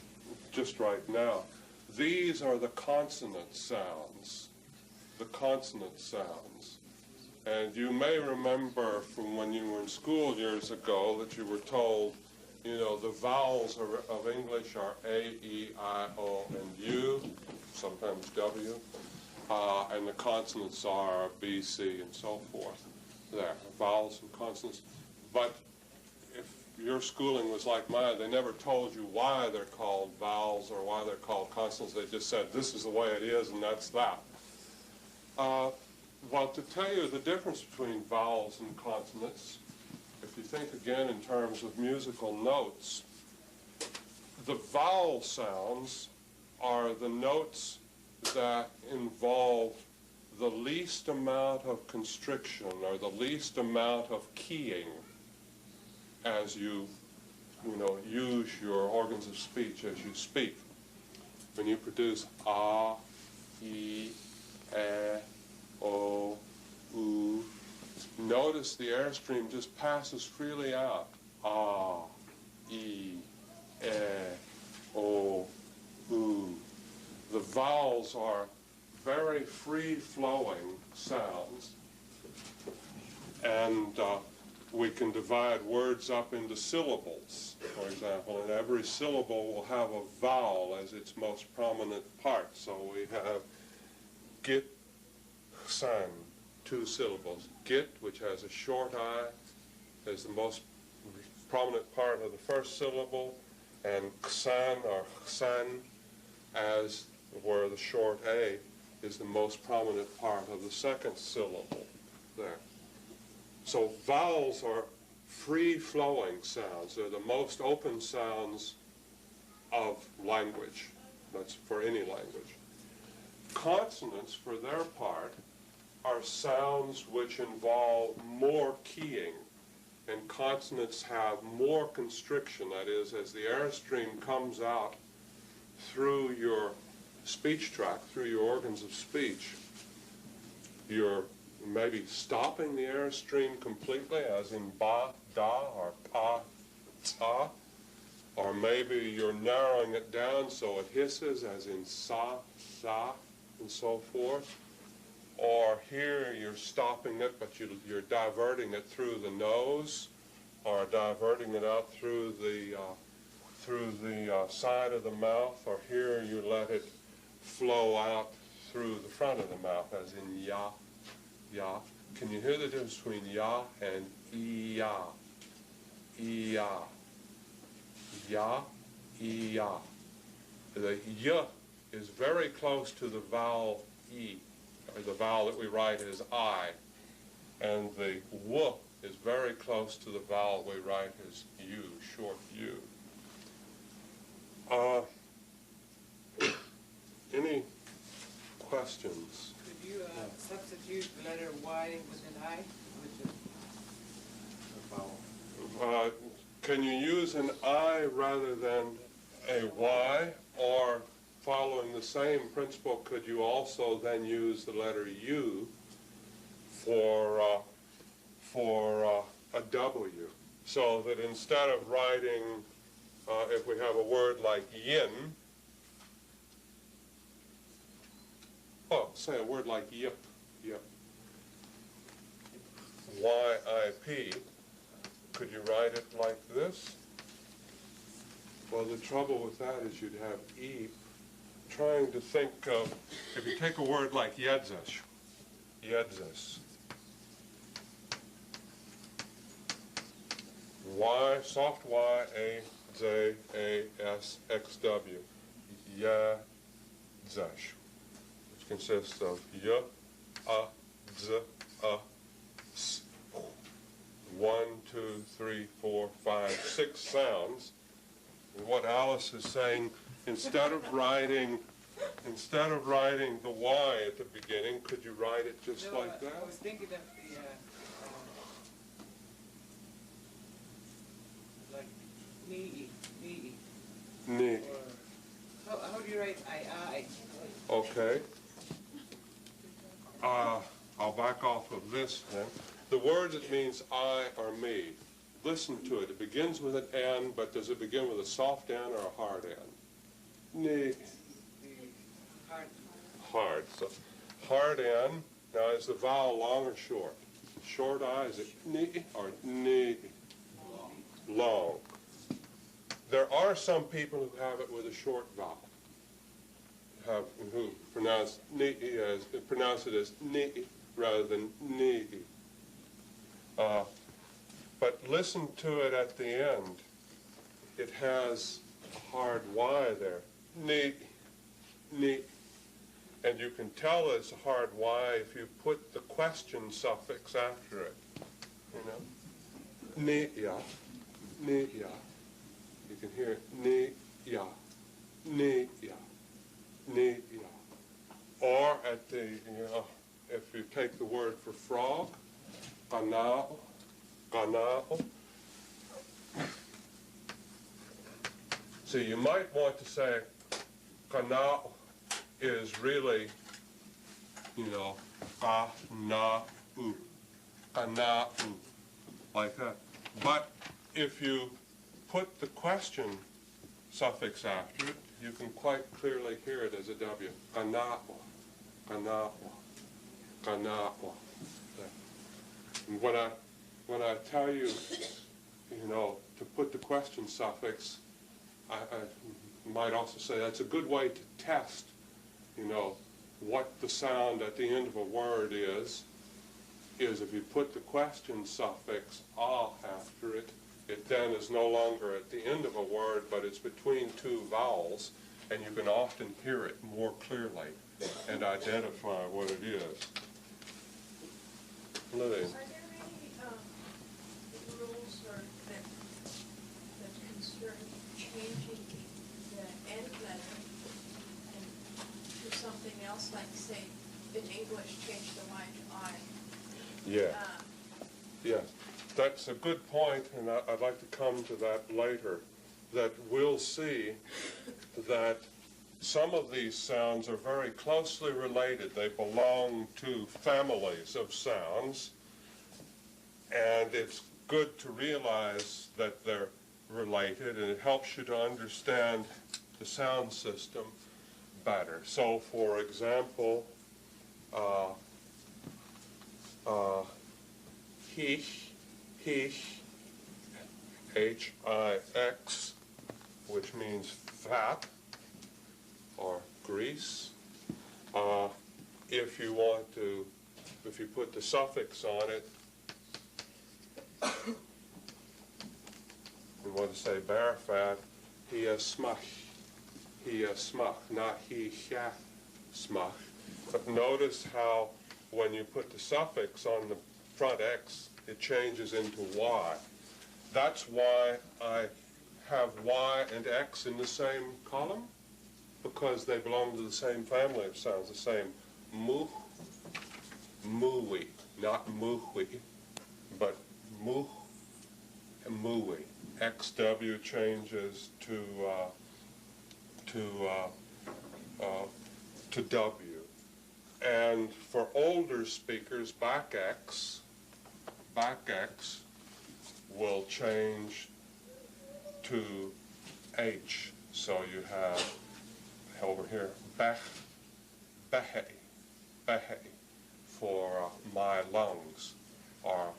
just right now. These are the consonant sounds. The consonant sounds. And you may remember from when you were in school years ago that you were told, you know, the vowels of English are A, E, I, O, and U, sometimes W, and the consonants are B, C, and so forth. There, vowels and consonants. But if your schooling was like mine, they never told you why they're called vowels or why they're called consonants. They just said, this is the way it is, and that's that. Well, to tell you the difference between vowels and consonants, if you think again in terms of musical notes, the vowel sounds are the notes that involve the least amount of constriction or the least amount of keying as you use your organs of speech as you speak. When you produce ah, e, o, u, notice the airstream just passes freely out. Ah, e, o, u. The vowels are very free-flowing sounds, and we can divide words up into syllables, for example, and every syllable will have a vowel as its most prominent part. So we have Gitxsan, 2 syllables. Git, which has a short I, is the most prominent part of the first syllable, and Xsan or Xsan, as where the short A is the most prominent part of the second syllable there. So vowels are free-flowing sounds. They're the most open sounds of language. That's for any language. Consonants, for their part, are sounds which involve more keying, and consonants have more constriction. That is, as the airstream comes out through your speech tract, through your organs of speech, you're maybe stopping the airstream completely, as in ba, da, or pa, ta, or maybe you're narrowing it down so it hisses, as in sa, sa, and so forth. Or here you're stopping it, but you're diverting it through the nose, or diverting it out through the side of the mouth, or here you let it flow out through the front of the mouth, as in ya, ya. Can you hear the difference between ya and iya? Iya. Ya, iya. The y is very close to the vowel e, or the vowel that we write as I, and the w is very close to the vowel we write as u, short u. Any questions? Could you substitute the letter Y with an I? With the vowel? Can you use an I rather than a Y? Or following the same principle, could you also then use the letter U for a W. So that instead of writing, if we have a word like yin, say a word like yip, yip, Y-I-P, could you write it like this? Well, the trouble with that is you'd have E. Trying to think of, if you take a word like yedzas, yedzas, Y, soft Y, A, Z, A, S, X, W, yedzas, which consists of Y, A, Z, A, S. 1, 2, 3, 4, 5, 6 sounds. And what Alice is saying, instead of writing the Y at the beginning, could you write it just No, like that? I was thinking of the, like, knee. Ni. Or, how do you write I? Okay. I'll back off of this then. The word that means I or me, listen to it. It begins with an N, but does it begin with a soft N or a hard N? Ni. Hard. Hard. So hard N. Now is the vowel long or short? Short I, is it ni or ni? Long. There are some people who have it with a short vowel. Who pronounce it as ni rather than ni. But listen to it at the end. It has a hard Y there. Ni, ni. And you can tell it's a hard Y if you put the question suffix after it. You know? Ni, ya, ni, ya. You can hear it. Ni, ya, ni, ya, ni, ya. Or at the, if you take the word for frog, kanao, kanao. So you might want to say kanao is really, ka-na-u, kanao, like that. But if you put the question suffix after it, you can quite clearly hear it as a W. Kanao, kanao, kanao. And when I tell you, to put the question suffix, I might also say that's a good way to test, what the sound at the end of a word is if you put the question suffix ah after it, it then is no longer at the end of a word, but it's between two vowels, and you can often hear it more clearly and identify what it is. Lily. Are there any rules that concern changing the end letter to something else, like say in English change the Y to I? Yeah. Yeah. That's a good point, and I'd like to come to that later, that we'll see that some of these sounds are very closely related. They belong to families of sounds, and it's good to realize that they're related, and it helps you to understand the sound system better. So, for example, hich, H-I-X, which means fat or grease. If you put the suffix on it, we want to say bear fat, smach, not smach. But notice how when you put the suffix on the front X, it changes into Y. That's why I have Y and X in the same column, because they belong to the same family of sounds, the same mu, mooey, not mooey, but mu and mooey. XW changes to W. And for older speakers, back X will change to H. So you have over here, bech, behe, behe, for my lungs, or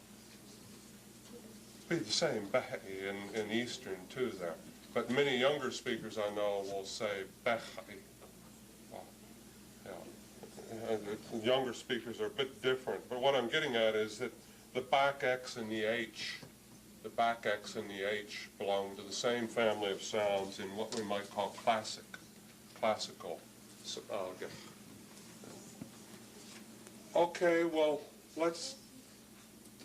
be the same, behe, in Eastern too there. But many younger speakers I know will say behe. Younger speakers are a bit different, but what I'm getting at is that the back X and the H, the back X and the H belong to the same family of sounds in what we might call classical. So, okay, well,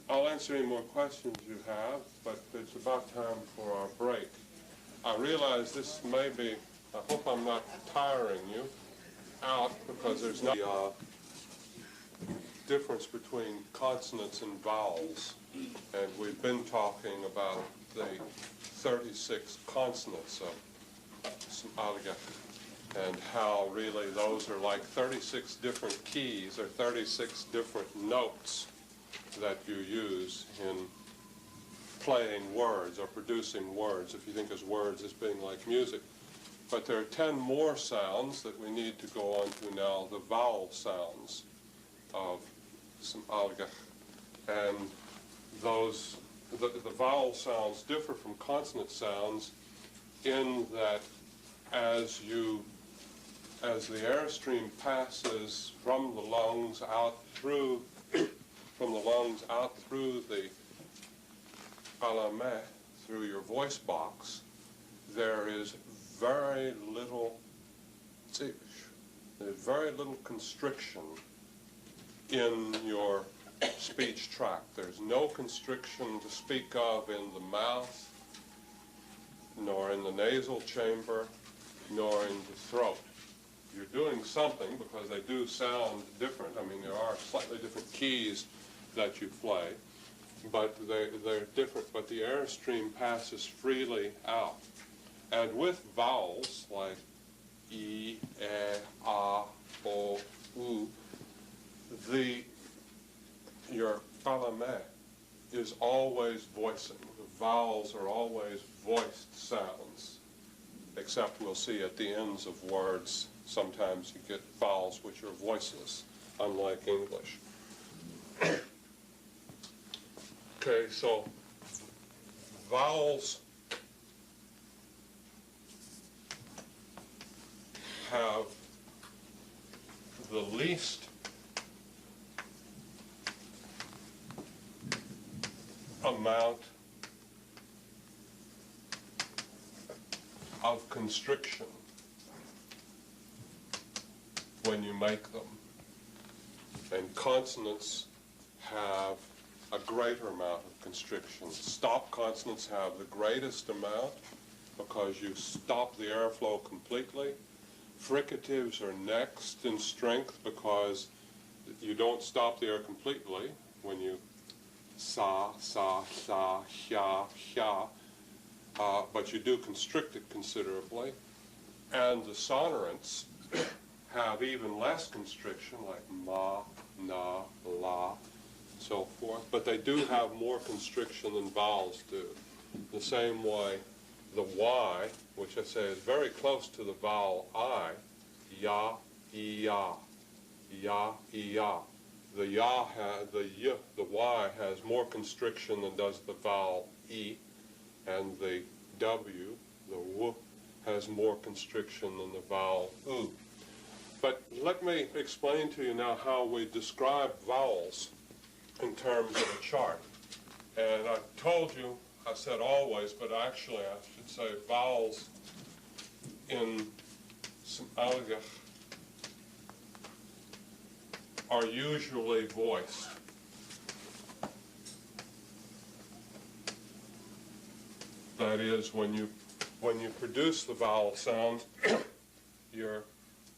I'll answer any more questions you have, but it's about time for our break. I realize this may be, I hope I'm not tiring you out, because there's no difference between consonants and vowels, and we've been talking about the 36 consonants of Somalia, and how really those are like 36 different keys or 36 different notes that you use in playing words or producing words, if you think of words as being like music. But there are 10 more sounds that we need to go on to now, the vowel sounds of Somalia. And those, the vowel sounds differ from consonant sounds in that as the airstream passes from the lungs out through, from the lungs out through the palamé, through your voice box, there is very little, there's very little constriction in your speech tract. There's no constriction to speak of in the mouth, nor in the nasal chamber, nor in the throat. You're doing something because they do sound different. I mean, there are slightly different keys that you play, but they're different. But the airstream passes freely out. And with vowels like E, E, A, O, U, your palamé is always voicing. The vowels are always voiced sounds, except we'll see at the ends of words sometimes you get vowels which are voiceless, unlike English. Okay, so vowels have the least amount of constriction when you make them. And consonants have a greater amount of constriction. Stop consonants have the greatest amount because you stop the airflow completely. Fricatives are next in strength because you don't stop the air completely when you sa, sa, sa, hya, hya, but you do constrict it considerably. And the sonorants have even less constriction, like ma, na, la, so forth, but they do have more constriction than vowels do. The same way the Y, which I say is very close to the vowel I, ya, ya, ya, ya. The ya, the Y has more constriction than does the vowel E, and the W, the W, has more constriction than the vowel U. But let me explain to you now how we describe vowels in terms of a chart. And I told you, I said always, but actually I should say vowels in Somalia are usually voiced. That is, when you produce the vowel sound, your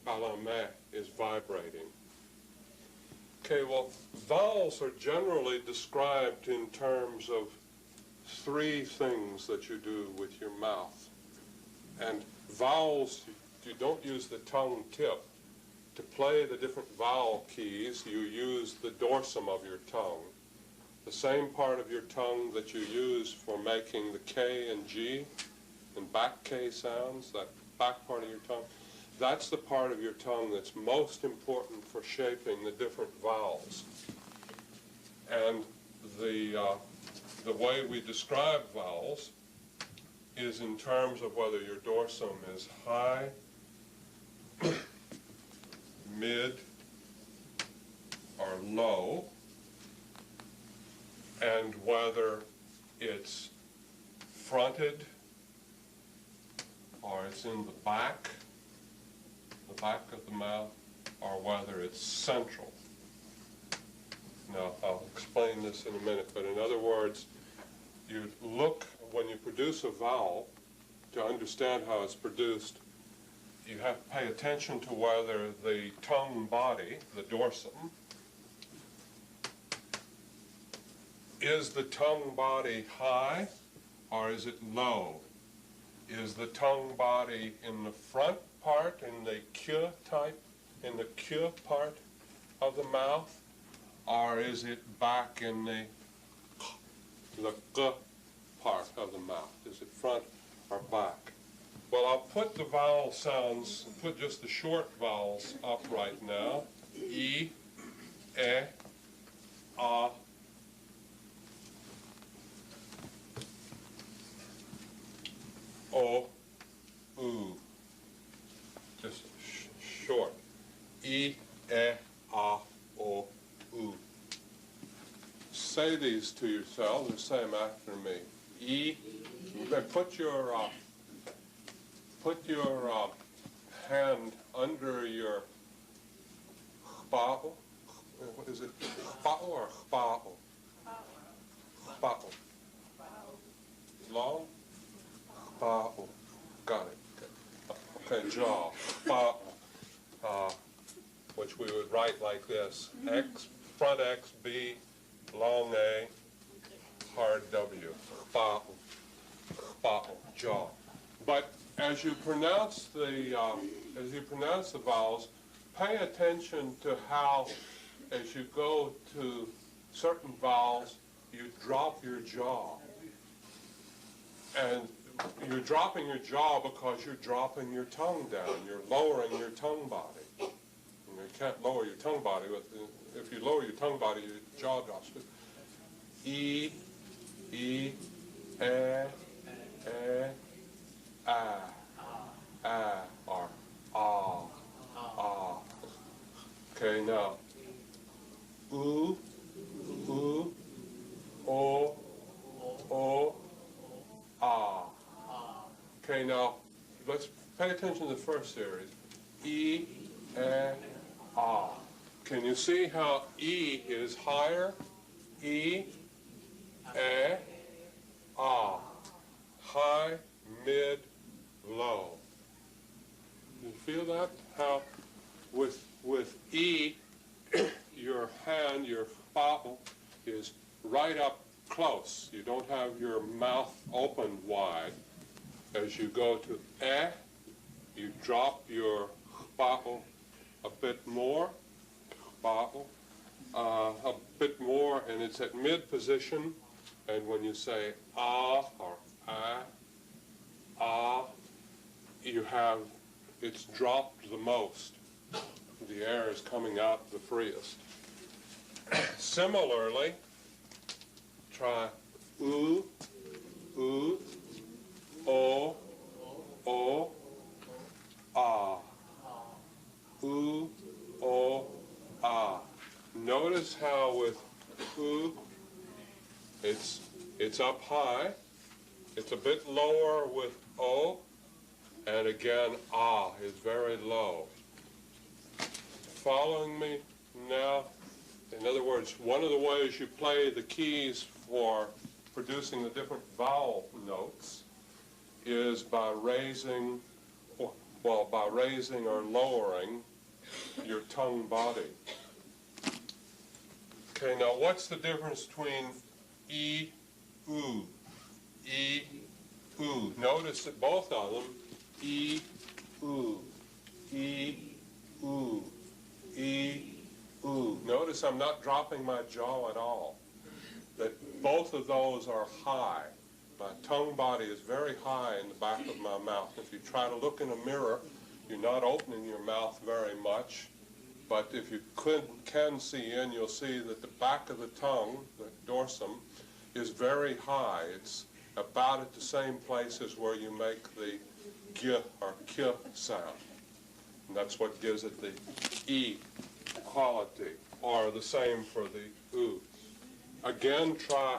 palamé is vibrating. Okay, well, vowels are generally described in terms of three things that you do with your mouth. And vowels, you don't use the tongue tip. To play the different vowel keys, you use the dorsum of your tongue. the same part of your tongue that you use for making the K and G and back K sounds, that back part of your tongue, that's the part of your tongue that's most important for shaping the different vowels. And the way we describe vowels is in terms of whether your dorsum is high, mid, or low, and whether it's fronted or it's in the back of the mouth, or whether it's central. Now, I'll explain this in a minute, but in other words, you look, when you produce a vowel, to understand how it's produced, you have to pay attention to whether the tongue body, the dorsum, is the tongue body high or is it low? Is the tongue body in the front part, in the Q type, in the Q part of the mouth, or is it back in the G part of the mouth? Is it front or back? Well, I'll put the vowel sounds, put just the short vowels up right now. E, E, A, O, U. Just short. E, E, A, O, U. Say these to yourselves and say them after me. E, put your hand under your chba'u. What is it? Chba'u or chba'u? Chba'u. Long? Chba'u. Got it. Okay, jaw. Chba'u. Which we would write like this. X, front X, B, long A, hard W. Chba'u. Chba'u. Jaw. But as you pronounce the vowels, pay attention to how, as you go to certain vowels, you drop your jaw. And you're dropping your jaw because you're dropping your tongue down. You're lowering your tongue body. And you can't lower your tongue body. If you lower your tongue body, your jaw drops. E, E, E, or Okay, now, oo, o, Okay, now, let's pay attention to the first series. E, Can you see how E is higher? E, high, mid, low. You feel that? How with E, your hand, your chba'u, is right up close. You don't have your mouth opened wide. As you go to you drop your chba'u a bit more, a bit more, and it's at mid position. And when you say or you have, it's dropped the most. The air is coming out the freest. Similarly, try oo, o, ah. Oo, o, ah. Notice how with oo, it's up high. It's a bit lower with o, and again ah is very low. Following me now? In other words, one of the ways you play the keys for producing the different vowel notes is by raising or lowering your tongue body. Okay, now what's the difference between E, U? E, U. Notice that both of them, E, U, E, U, E, U. Notice I'm not dropping my jaw at all. both of those are high. My tongue body is very high in the back of my mouth. If you try to look in a mirror, you're not opening your mouth very much. But if you can see in, you'll see that the back of the tongue, the dorsum, is very high. It's about at the same place as where you make the g or k sound. And that's what gives it the E quality, or the same for the oo. Again, try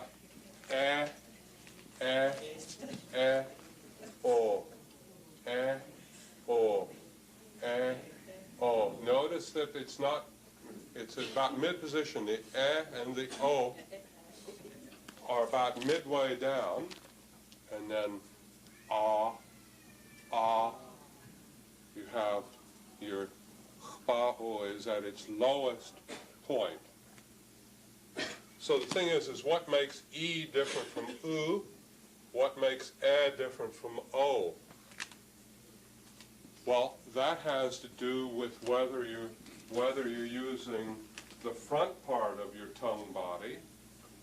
o, o, o. Notice that it's about mid-position. The and the o are about midway down, and then ah. You have your chpa'o is at its lowest point. So the thing is what makes E different from oo? What makes different from O? Well, that has to do with whether you're using the front part of your tongue body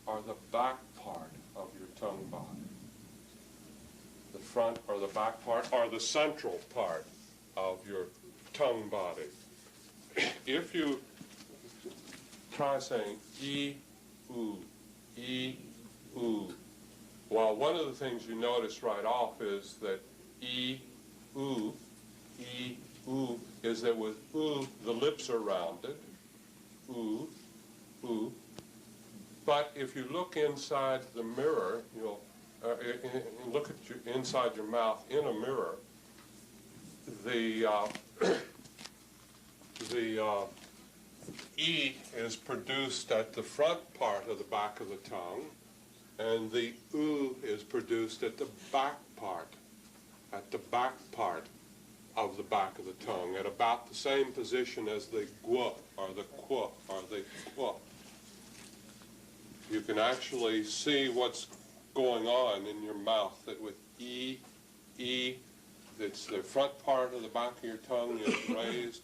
or the back part of your tongue body. The front or the back part or the central part of your tongue body. If you try saying E, oo, well, one of the things you notice right off is that E, oo, is that with oo, the lips are rounded, oo. But if you look inside the mirror, you'll look at inside your mouth in a mirror, the E is produced at the front part of the back of the tongue, and the oo is produced at the back part of the back of the tongue, at about the same position as the gwa, or the kwa, or the kwa. You can actually see what's going on in your mouth, that with E, it's the front part of the back of your tongue is raised.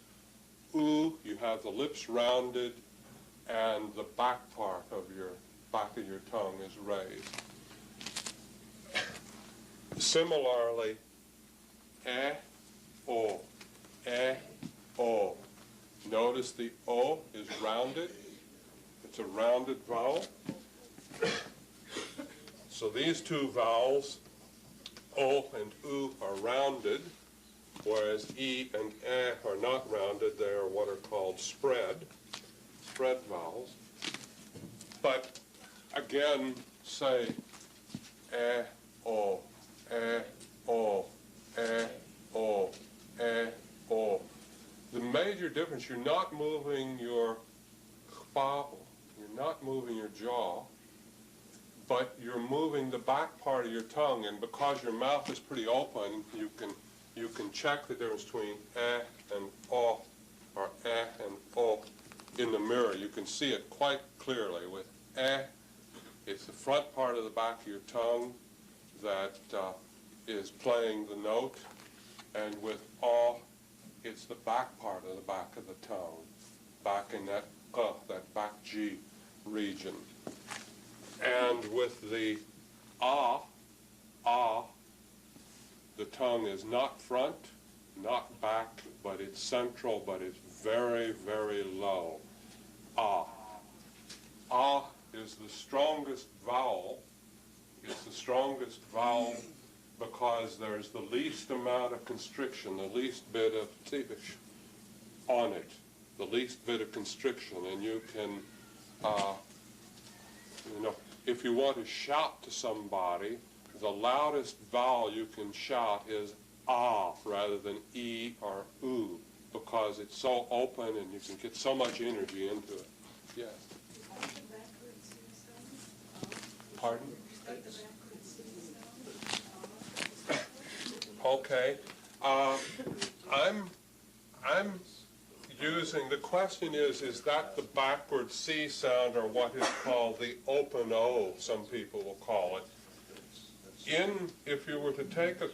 Oo, you have the lips rounded, and the back part of your tongue is raised. Similarly, o. Notice the O is rounded. It's a rounded vowel. So these two vowels, O and U, are rounded, whereas E and are not rounded. They are what are called spread vowels. But again, say o, o, o, o. The major difference, you're not moving your chpa'o, you're not moving your jaw, but you're moving the back part of your tongue, and because your mouth is pretty open, you can check the difference between and o, or and o in the mirror. You can see it quite clearly. With it's the front part of the back of your tongue that is playing the note, and with o, it's the back part of the back of the tongue, back in that back G region. And with the the tongue is not front, not back, but it's central, but it's very, very low. Is the strongest vowel. It's the strongest vowel because there's the least amount of constriction, the least bit of tibish on it, the least bit of constriction, and you can, if you want to shout to somebody, the loudest vowel you can shout is rather than E or oo, because it's so open and you can get so much energy into it. Yes. Pardon? Okay. I'm using, the question is that the backward C sound, or what is called the open O, some people will call it. If you were to take a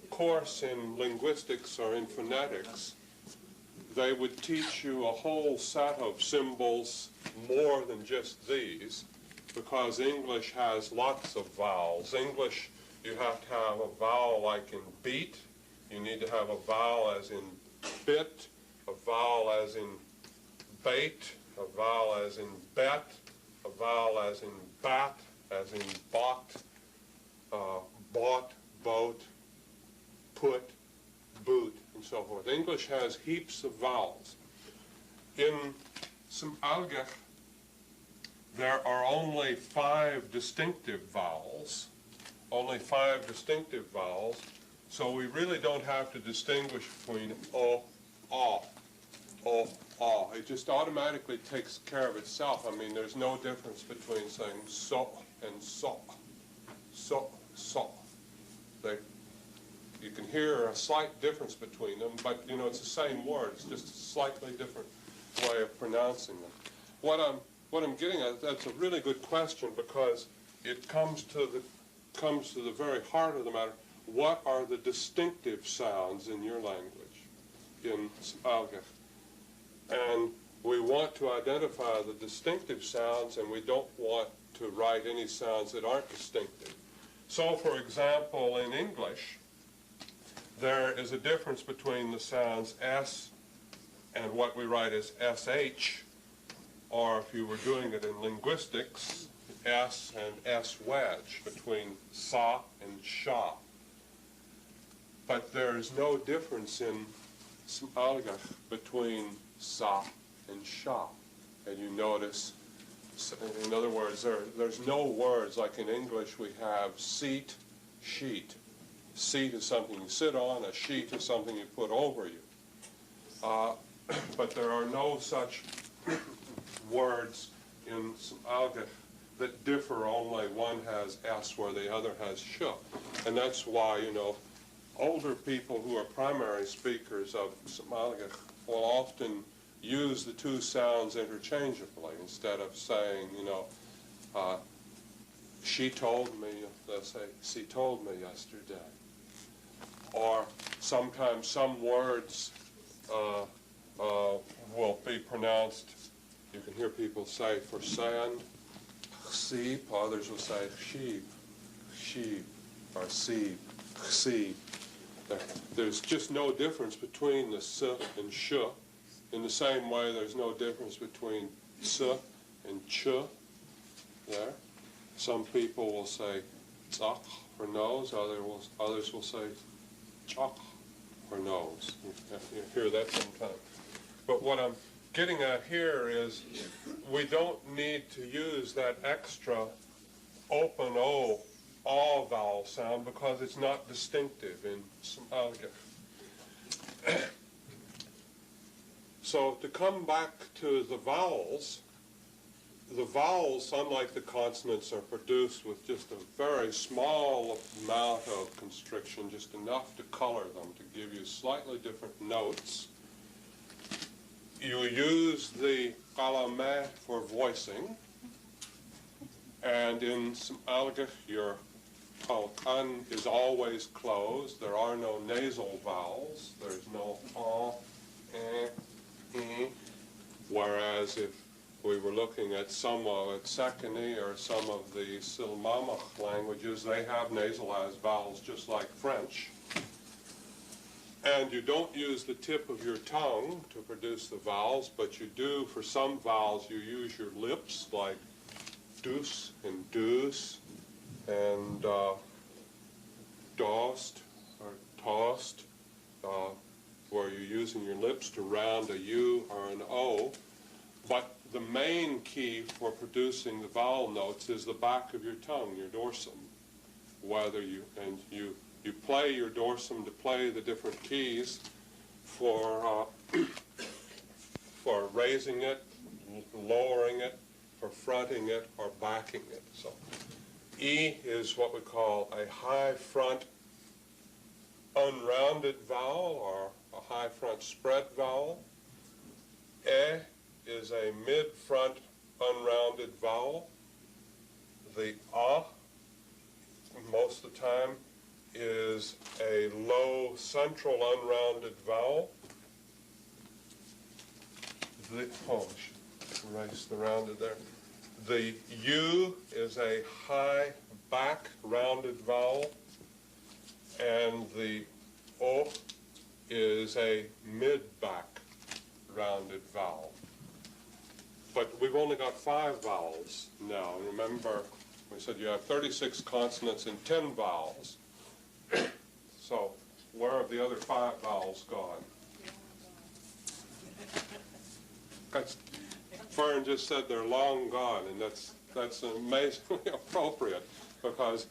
course in linguistics or in phonetics, they would teach you a whole set of symbols more than just these. because English has lots of vowels. English, you have to have a vowel like in beat. You need to have a vowel as in bit, a vowel as in bait, a vowel as in bet, a vowel as in bat, as in bought, bought, boat, put, boot, and so forth. English has heaps of vowels. In some Algech, there are only 5 distinctive vowels, so we really don't have to distinguish between o, ah. It just automatically takes care of itself. I mean, there's no difference between saying so and so. You can hear a slight difference between them, but you know, it's the same word. It's just a slightly different way of pronouncing them. What I'm getting at, that's a really good question, because it comes to the very heart of the matter. What are the distinctive sounds in your language, in Algech? And we want to identify the distinctive sounds, and we don't want to write any sounds that aren't distinctive. So, for example, in English, there is a difference between the sounds S and what we write as SH, or if you were doing it in linguistics, S and S wedge, between sa and sha. But there is no difference in Algech between sa and sha. And you notice, in other words, there's no words like in English we have seat, sheet. Seat is something you sit on, a sheet is something you put over you. But there are no such words in Algech that differ, only one has S where the other has sh. And that's why, you know, older people who are primary speakers of Algech will often use the two sounds interchangeably instead of saying, you know, she told me, they'll say, she told me yesterday. Or sometimes some words will be pronounced, you can hear people say for sand, sheep, others will say sheep, or seep, sheep. There's just no difference between the s and sh. In the same way, there's no difference between s and ch. There. Some people will say tzach for nose, others will say chach for nose. You hear that sometimes. But what I'm getting at here is we don't need to use that extra open O, all vowel sound, because it's not distinctive in Algech. So to come back to the vowels, unlike the consonants, are produced with just a very small amount of constriction, just enough to color them, to give you slightly different notes. You use the qalameh for voicing, and in Algech, your qalqan is always closed. There are no nasal vowels. There's no whereas if we were looking at some of Sekani or some of the Silmamach languages, they have nasalized vowels just like French. And you don't use the tip of your tongue to produce the vowels, but you do, for some vowels, you use your lips, like dus and dus, and dost or tost, where you're using your lips to round a U or an O. But the main key for producing the vowel notes is the back of your tongue, your dorsum. Whether you play your dorsum to play the different keys for raising it, lowering it, for fronting it, or backing it. So E is what we call a high front unrounded vowel, or a high front spread vowel. E is a mid-front unrounded vowel. The A, most of the time, is a low central unrounded vowel. I should erase the rounded there. The U is a high back rounded vowel, and the O is a mid-back rounded vowel. But we've only got 5 vowels now. Remember, we said you have 36 consonants and 10 vowels. So where have the other 5 vowels gone? Fern just said they're long gone, and that's amazingly appropriate, because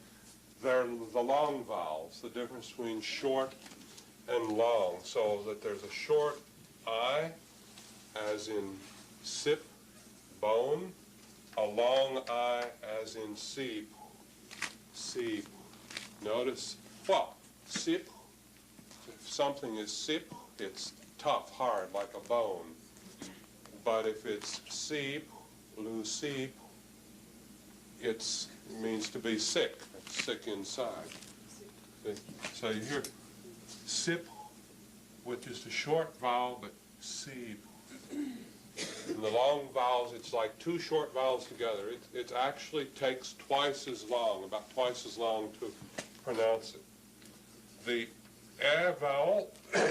they're the long vowels, the difference between short and long, so that there's a short I, as in sip, bone, a long I, as in seep, seep. Notice, well, sip, if something is sip, it's tough, hard, like a bone. But if it's seep, lose seep, it means to be sick. It's sick inside. So you hear sip, which is the short vowel, but seep. In the long vowels, it's like 2 short vowels together. It actually takes twice as long, about twice as long to pronounce it. The vowel, I'll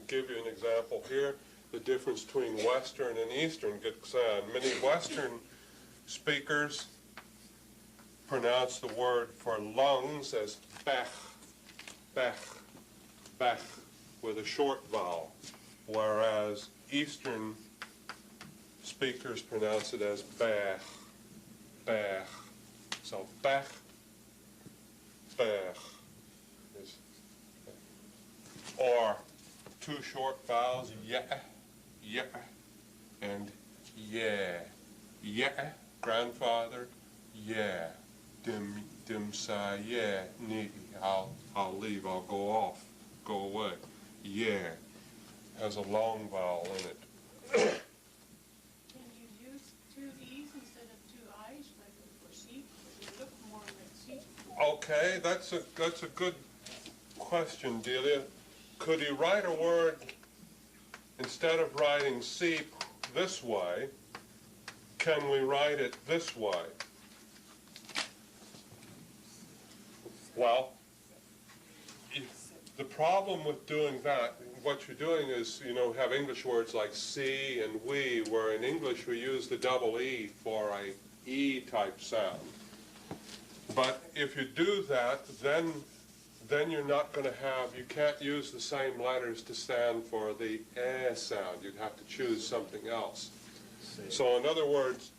give you an example here. The difference between Western and Eastern Gitxsan. Many Western speakers pronounce the word for lungs as bech, bech, bech, with a short vowel, whereas Eastern speakers pronounce it as bech, bech. So bech, bech. Or 2 short vowels, yeah, yeah, and yeah. Yeah, grandfather, yeah. Dim sa, yeah, nee, I'll leave, I'll go off, go away. Yeah, has a long vowel in it. Can you use 2 E's instead of 2 I's, like for seep? It look more like seep. Okay, that's a good question, Delia. Could you write a word, instead of writing seep this way, can we write it this way? Well, the problem with doing that, what you're doing is, have English words like see and we, where in English we use the double E for a E-type sound. But if you do that, then you're not going to have, you can't use the same letters to stand for the eh sound. You'd have to choose something else. So in other words,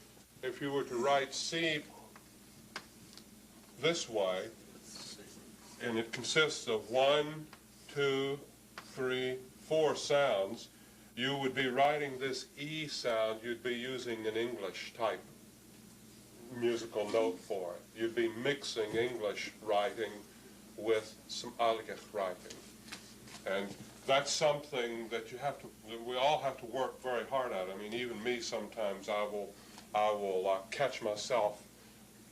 if you were to write seep this way, and it consists of 1, 2, 3, 4 sounds, you would be writing this E sound, you'd be using an English type musical note for it. You'd be mixing English writing with some Algech writing. And that's something that we all have to work very hard at. I mean, even me sometimes I will catch myself,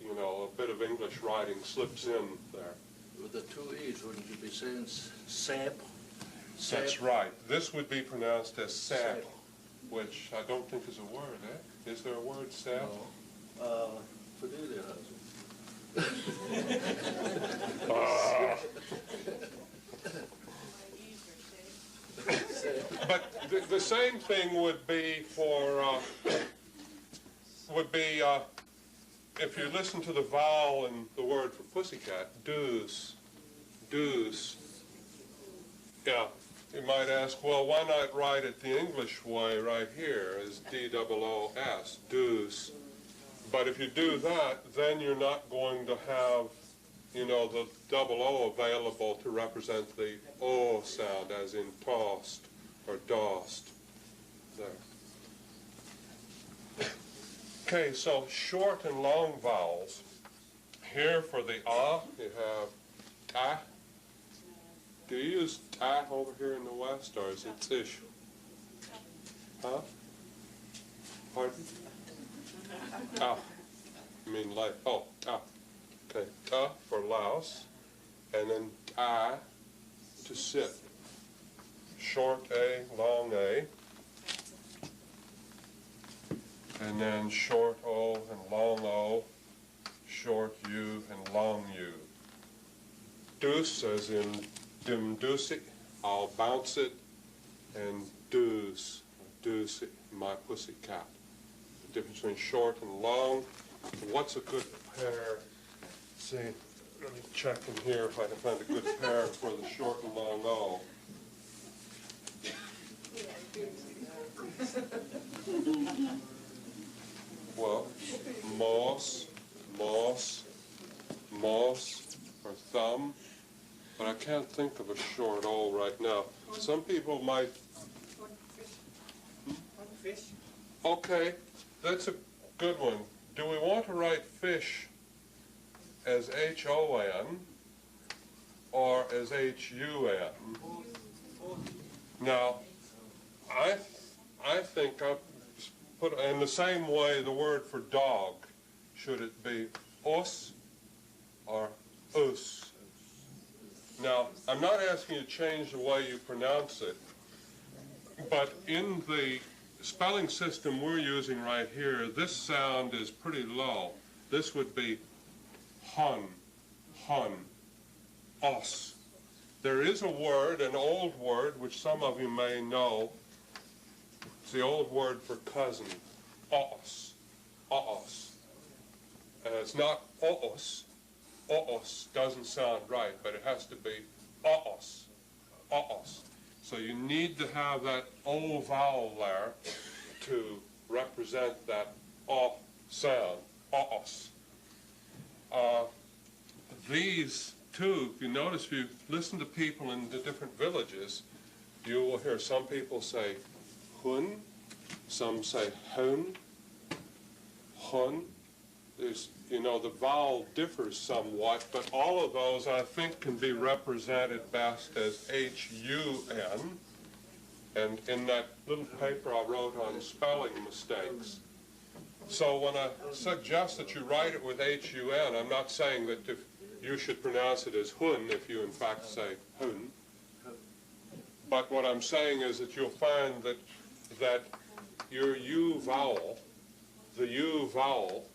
a bit of English writing slips in there. With the 2 E's, wouldn't you be saying sap? That's right. This would be pronounced as sap, which I don't think is a word, eh? Is there a word, sap? No. Cordelia has it. But the same thing would be for, if you listen to the vowel in the word for pussycat, deuce, deuce. Yeah, you might ask, well, why not write it the English way right here as D-O-O-S, deuce. But if you do that, then you're not going to have, the double O available to represent the O sound, as in tossed or dossed. There. Okay, so short and long vowels. Here for the ah, you have ta. Do you use ta over here in the West, or is it tish? Huh? Pardon? Ah. I mean like, oh, ta. Okay, ta for Laos, and then ta to sit. Short A, long A. And then short O and long O, short U, and long U. Deuce, as in dim deucey, I'll bounce it, and deuce, deucey, my pussy cat. The difference between short and long. What's a good pair? See, let me check in here if I can find a good pair for the short and long O. Well, moss, moss, moss, or thumb, but I can't think of a short O right now. Some people might. Fish. Okay, that's a good one. Do we want to write fish as H-O-N or as H-U-N? Now, I think I put in the same way the word for dog. Should it be us or us? Now, I'm not asking you to change the way you pronounce it, but in the spelling system we're using right here, this sound is pretty low. This would be hun, hun, os. There is a word, an old word, which some of you may know. It's the old word for cousin, os, os. And it's not os. Os doesn't sound right, but it has to be os, os. So you need to have that O vowel there to represent that O sound, os. These two, if you notice, if you listen to people in the different villages, you will hear some people say hun, some say hun, hun. There's, you know, the vowel differs somewhat, but all of those I think can be represented best as H-U-N. And in that little paper I wrote on spelling mistakes. So when I suggest that you write it with H-U-N, I'm not saying that if you should pronounce it as hun if you in fact say hun. But what I'm saying is that you'll find that your U vowel, the U vowel,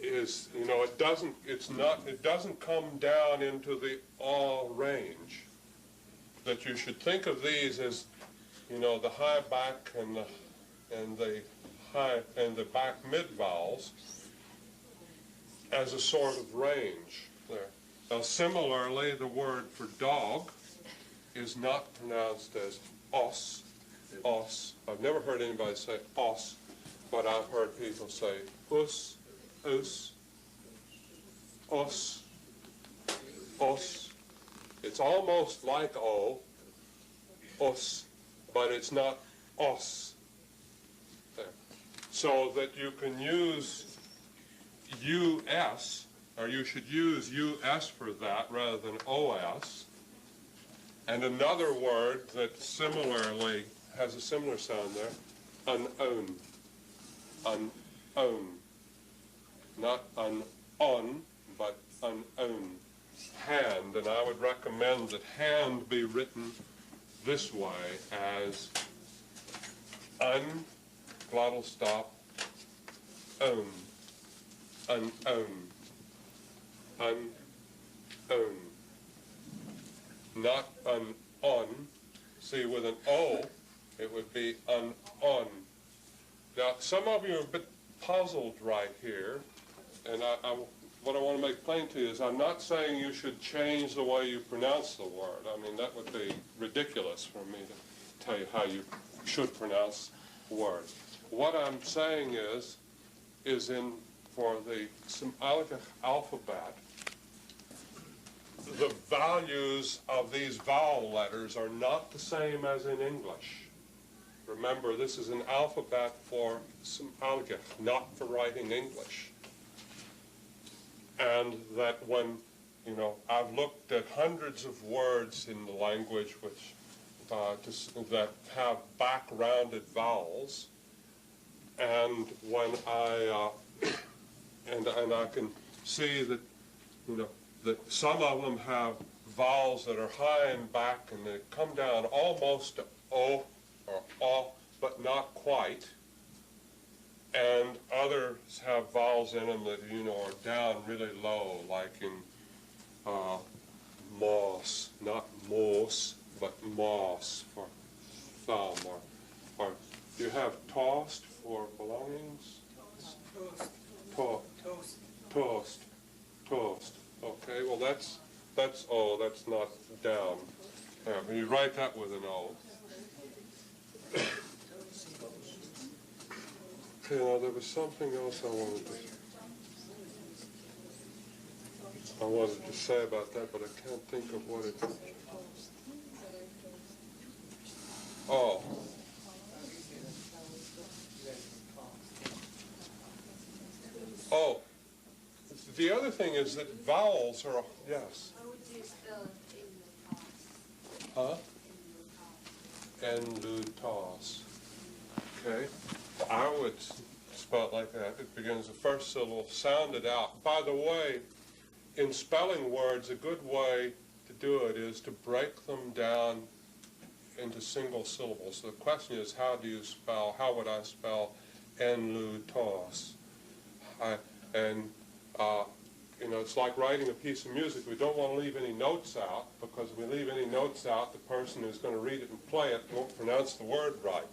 is, you know, it doesn't come down into the A range. That you should think of these as, you know, the high back and the back mid vowels as a sort of range there. Now similarly, the word for dog is not pronounced as os, os. I've never heard anybody say os, but I've heard people say us, us, os, os. It's almost like O, os, but it's not os. There. So that you can use US, or you should use US for that rather than OS. And another word that similarly has a similar sound there, unown, unown. Not un-on, but unown. Hand, and I would recommend that hand be written this way as glottal stop, own, unown, unown. Not un-on. See, with an O, it would be un-on. Now, some of you are a bit puzzled right here, and what I want to make plain to you is I'm not saying you should change the way you pronounce the word. I mean, that would be ridiculous for me to tell you how you should pronounce words. What I'm saying is for the Symbolic alphabet, the values of these vowel letters are not the same as in English. Remember, this is an alphabet for Symbolic, not for writing English. And that when, you know, I've looked at hundreds of words in the language which that have back-rounded vowels, and when I and I can see that, you know, that some of them have vowels that are high and back and they come down almost to O or O, but not quite. And others have vowels in them that, you know, are down really low, like in moss, not moss, but moss for thumb, or do you have tossed for belongings? Toast. Toast. Okay, well that's O, that's not down. You write that with an O. Okay, now there was something else I wanted to say about that, but I can't think of what it is. Oh. Oh. The other thing is that vowels are, yes. How would you spell in Huh? Enlutos. Okay. I would spell it like that. It begins the first syllable, sound it out. By the way, in spelling words, a good way to do it is to break them down into single syllables. So the question is, how would I spell enlutos? You know, it's like writing a piece of music. We don't want to leave any notes out, because if we leave any notes out, the person who's going to read it and play it won't pronounce the word right.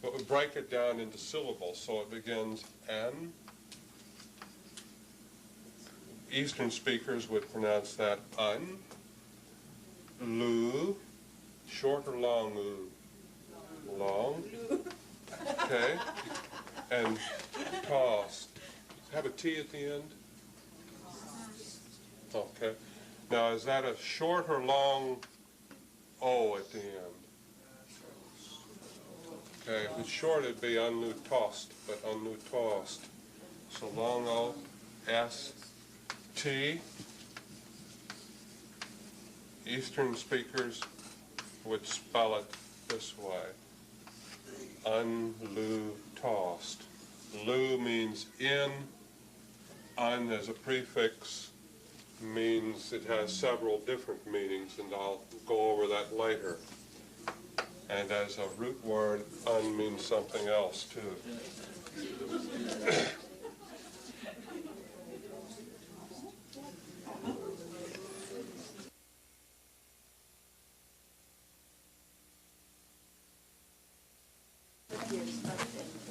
But we break it down into syllables, so it begins N. Eastern speakers would pronounce that un. Lu. Short or long lu? Long. Okay. And tossed. Have a T at the end? Okay. Now, is that a short or long O at the end? Okay, if it's short, it'd be unnutost, but unnutost. So long O, S, T. Eastern speakers would spell it this way. Unlutost. Lu means in. Un as a prefix means it has several different meanings, and I'll go over that later. And as a root word, un means something else too.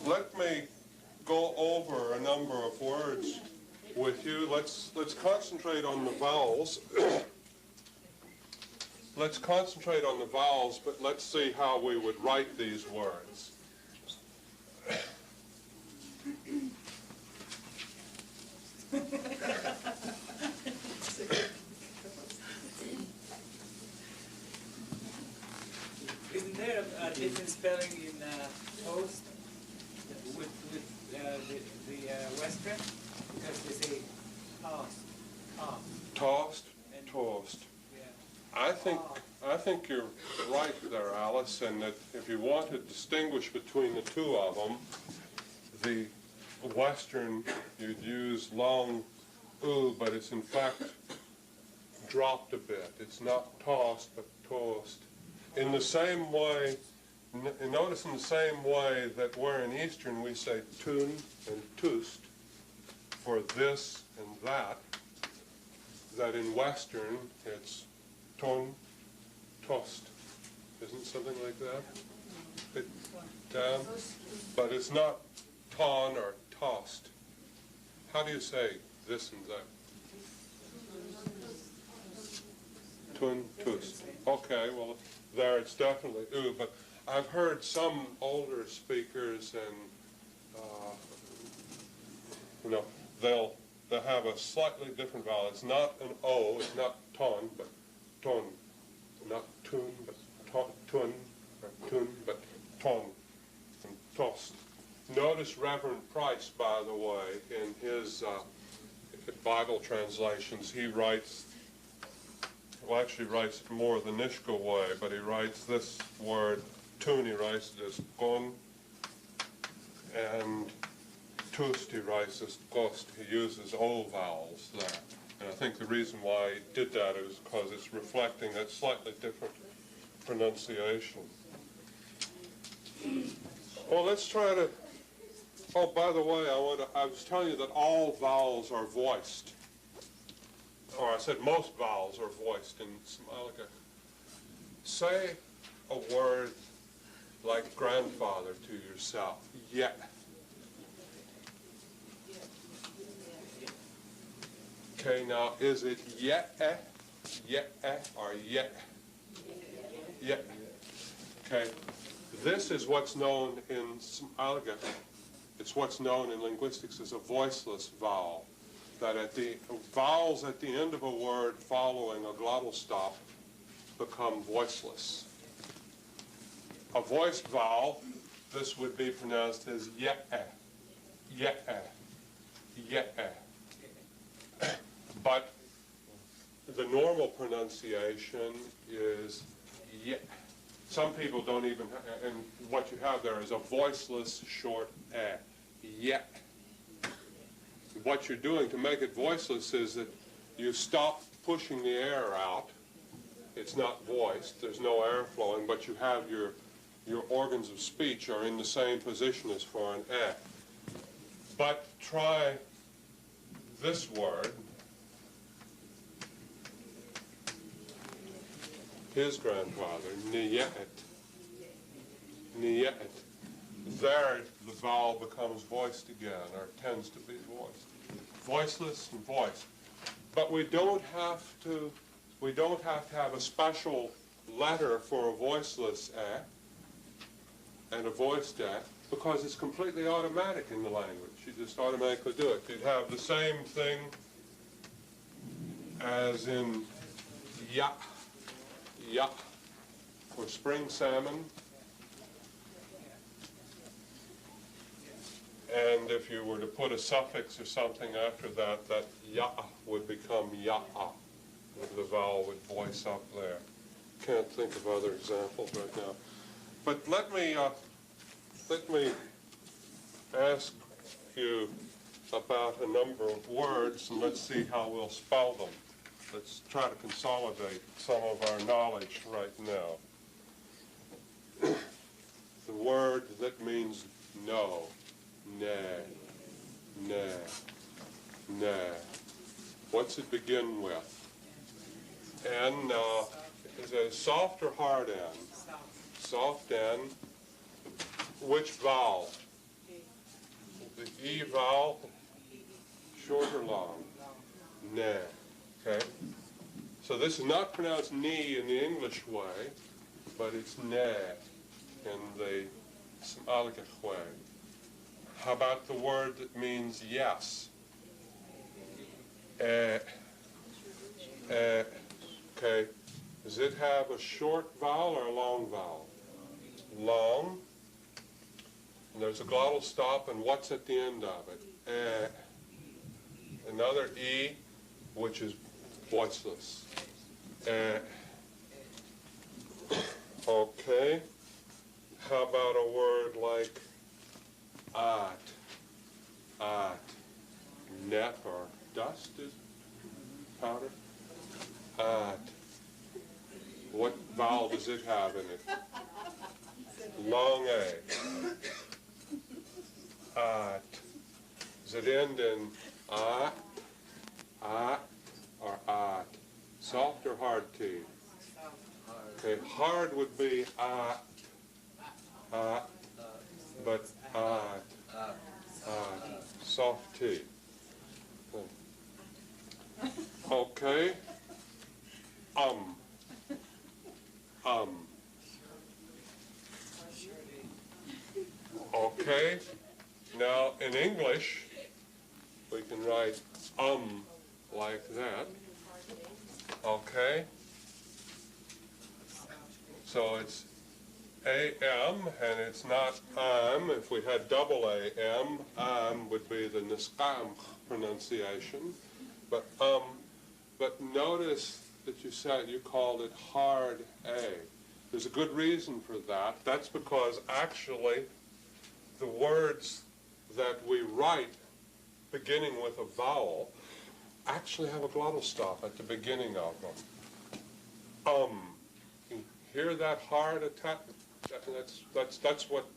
Let me go over a number of words with you. Let's concentrate on the vowels. Let's concentrate on the vowels, but let's see how we would write these words. Isn't there a different spelling in toast with the Western? Because they say tossed, Tossed, toast. Yeah. I think you're right there, Alice, and that if you want to distinguish between the two of them, the Western, you'd use long oo, but it's in fact dropped a bit. It's not tossed, but toast. In the same way, notice in the same way that we're in Eastern, we say tun and tust for this and that in Western, it's ton, tost. Isn't something like that? Bit down. But it's not ton or tossed. How do you say this and that? Tun, tust. Okay, well, there it's definitely ooh, but I've heard some older speakers and, you know, they'll have a slightly different vowel. It's not an O, it's not ton, but ton. Not tun, but tun, or tun, but ton, and tost. Notice Reverend Price, by the way, in his Bible translations, he writes, well, actually writes it more the Nishka way, but he writes this word, tun, he writes it as gon, and tust, he writes as gost. He uses O vowels there. And I think the reason why he did that is because it's reflecting that slightly different pronunciation. Well, let's try to Oh, by the way, I was telling you that all vowels are voiced. Or I said most vowels are voiced in Somalica. Say a word like grandfather to yourself. Yeah. Okay, now is it yeah, or yeah? Yeah. Okay. This is what's known in Somalica. It's what's known in linguistics as a voiceless vowel. That vowels at the end of a word following a glottal stop become voiceless. A voiced vowel, this would be pronounced as yeah, yeah, yeah. But the normal pronunciation is yeah. Some people don't even, and what you have there is a voiceless short eh, yeah. What you're doing to make it voiceless is that you stop pushing the air out. It's not voiced, there's no air flowing, but you have your organs of speech are in the same position as for an eh. But try this word, his grandfather, niyet. Niyet. There, the vowel becomes voiced again, or tends to be voiced. Voiceless and voiced. But we don't have to have a special letter for a voiceless eh and a voiced eh, because it's completely automatic in the language. You just automatically do it. You'd have the same thing as in ya, ya, for spring salmon. And if you were to put a suffix or something after that, that ya would become ya'a. The vowel would voice up there. Can't think of other examples right now. But let me ask you about a number of words, and let's see how we'll spell them. Let's try to consolidate some of our knowledge right now. The word that means no. Nay, nay, nay. What's it begin with? N is it a soft or hard N? Soft N. Which vowel? The E vowel, short or long? Nay. Okay? So this is not pronounced knee in the English way, but it's nay in the Somalica way. How about the word that means yes? Okay. Does it have a short vowel or a long vowel? Long. And there's a glottal stop, and what's at the end of it? Another E, which is voiceless. Okay. How about a word like net or dust is powder? What vowel does it have in it? Long A. Does it end in or at? Soft or hard T? Okay, hard would be but soft T. Okay. Okay. Now in English, we can write like that. Okay. So it's AM, and it's not If we had double AM would be the Niskam pronunciation. But notice that you called it hard A. There's a good reason for that. That's because actually the words that we write beginning with a vowel actually have a glottal stop at the beginning of them. You hear that hard attack?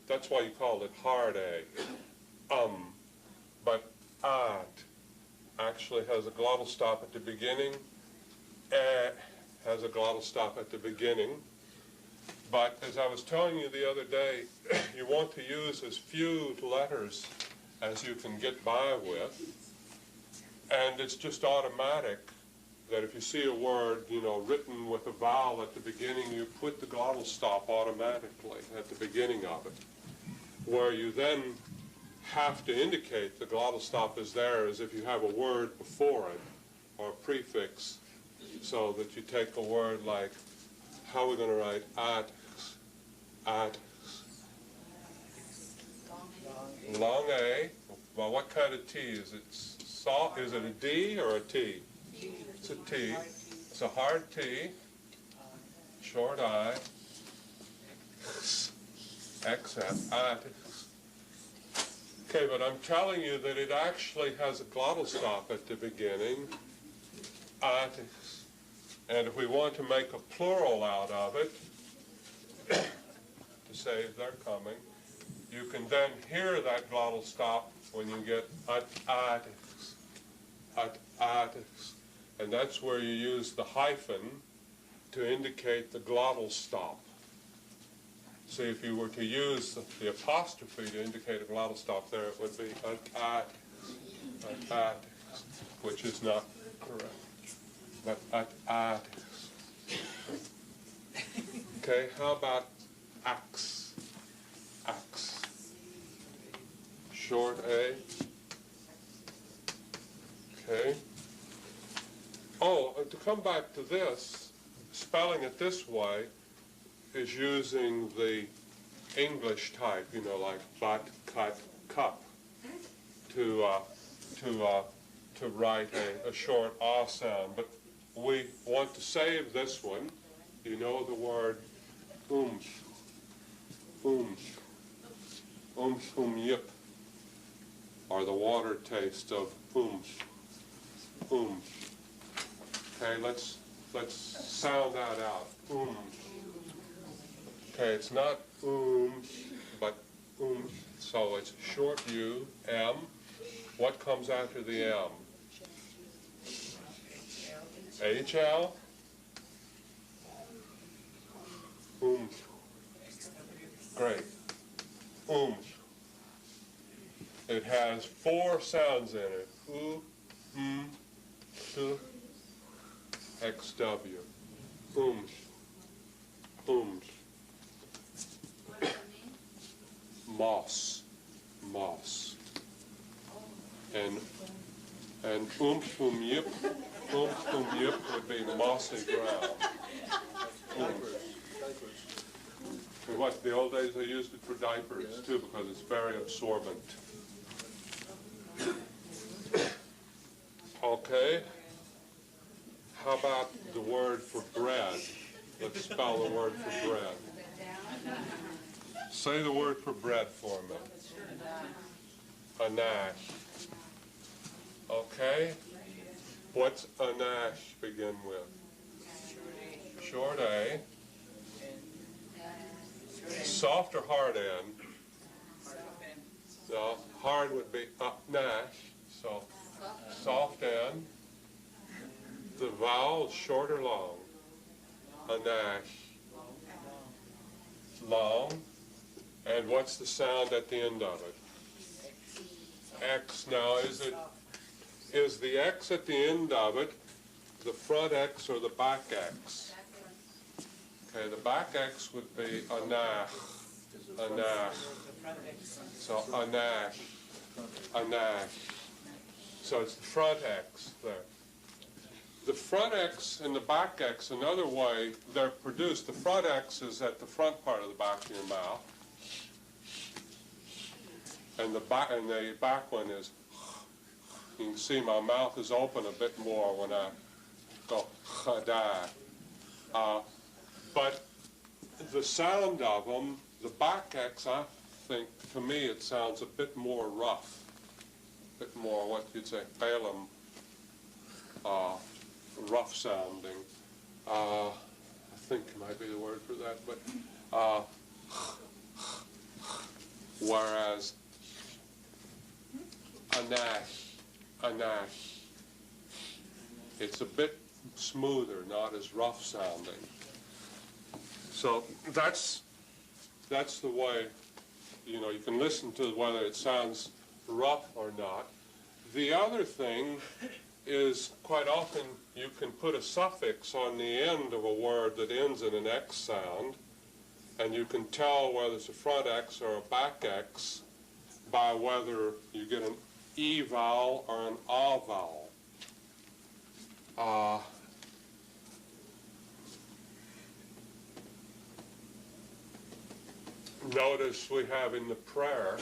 That's why you call it hard A. But at actually has a glottal stop at the beginning. Has a glottal stop at the beginning. But as I was telling you the other day, you want to use as few letters as you can get by with. And it's just automatic that if you see a word, written with a vowel at the beginning, you put the glottal stop automatically at the beginning of it. Where you then have to indicate the glottal stop is there as if you have a word before it, or a prefix, so that you take a word like, how are we going to write at, long A. Well, what kind of T is it? Soft? Is it a D or a T? It's a T. It's a hard T. Short I. Accent. At. Okay, but I'm telling you that it actually has a glottal stop at the beginning. At. And if we want to make a plural out of it, to say they're coming, you can then hear that glottal stop when you get at, and that's where you use the hyphen to indicate the glottal stop. See, if you were to use the apostrophe to indicate a glottal stop there, it would be at, which is not correct, but at. Okay, how about ax? Ax. Short A. Okay. Oh, to come back to this, spelling it this way is using the English type, like but, cut, cup, to write a short ah sound. But we want to save this one. You know the word yip, or the water taste of Okay, let's sound that out. Okay, it's not but so it's short U, M. What comes after the M? HL? Great. It has 4 sounds in it. U, t, XW. Moss. And yip would be mossy ground. What, the old days they used it for diapers too, because it's very absorbent. Okay. How about the word for bread? Let's spell the word for bread. Say the word for bread for me. Anash. Okay. What's anash begin with? Short A. Soft or hard N? No, hard would be nash. So soft N. The vowel, short or long? Anash. Long. And what's the sound at the end of it? X. Now, is the X at the end of it the front X or the back X? Okay, the back X would be anach. So anach. So it's the front X there. The front X and the back X, another way they're produced, the front X is at the front part of the back of your mouth. And the back one is, you can see my mouth is open a bit more when I go chada. But the sound of them, the back X, I think, to me it sounds a bit more rough. A bit more, what you'd say, Balaam, rough sounding. I think might be the word for that, but whereas anash, anash. It's a bit smoother, not as rough sounding. So that's the way, you know, you can listen to whether it sounds rough or not. The other thing is quite often you can put a suffix on the end of a word that ends in an X sound, and you can tell whether it's a front X or a back X by whether you get an E vowel or an A vowel. Notice we have in the prayer,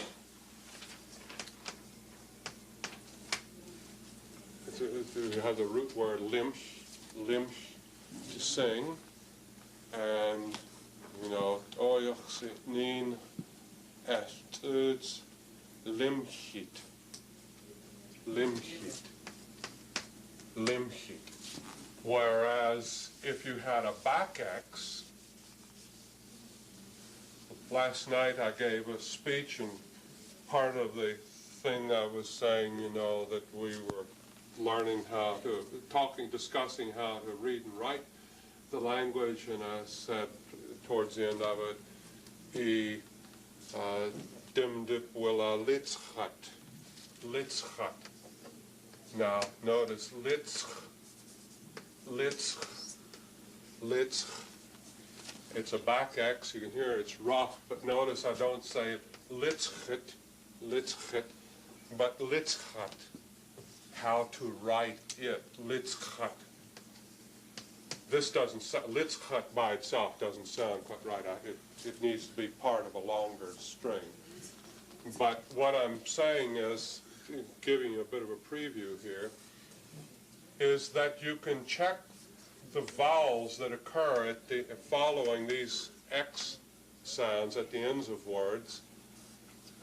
you have the root word limsh, to sing, and, you know, oyoch nin estuds limchit, limchit. Whereas if you had a back X, last night I gave a speech, and part of the thing I was saying, you know, that we were learning how to, discussing how to read and write the language, and I said towards the end of it, dim dip willa litzchat. Now, notice litz. It's a back X. You can hear it's rough, but notice I don't say litzchit, but litzchat. How to write it, litzchat. This doesn't sound, litzchat by itself doesn't sound quite right. It needs to be part of a longer string. But what I'm saying is, giving you a bit of a preview here, is that you can check the vowels that occur at the following these X sounds at the ends of words.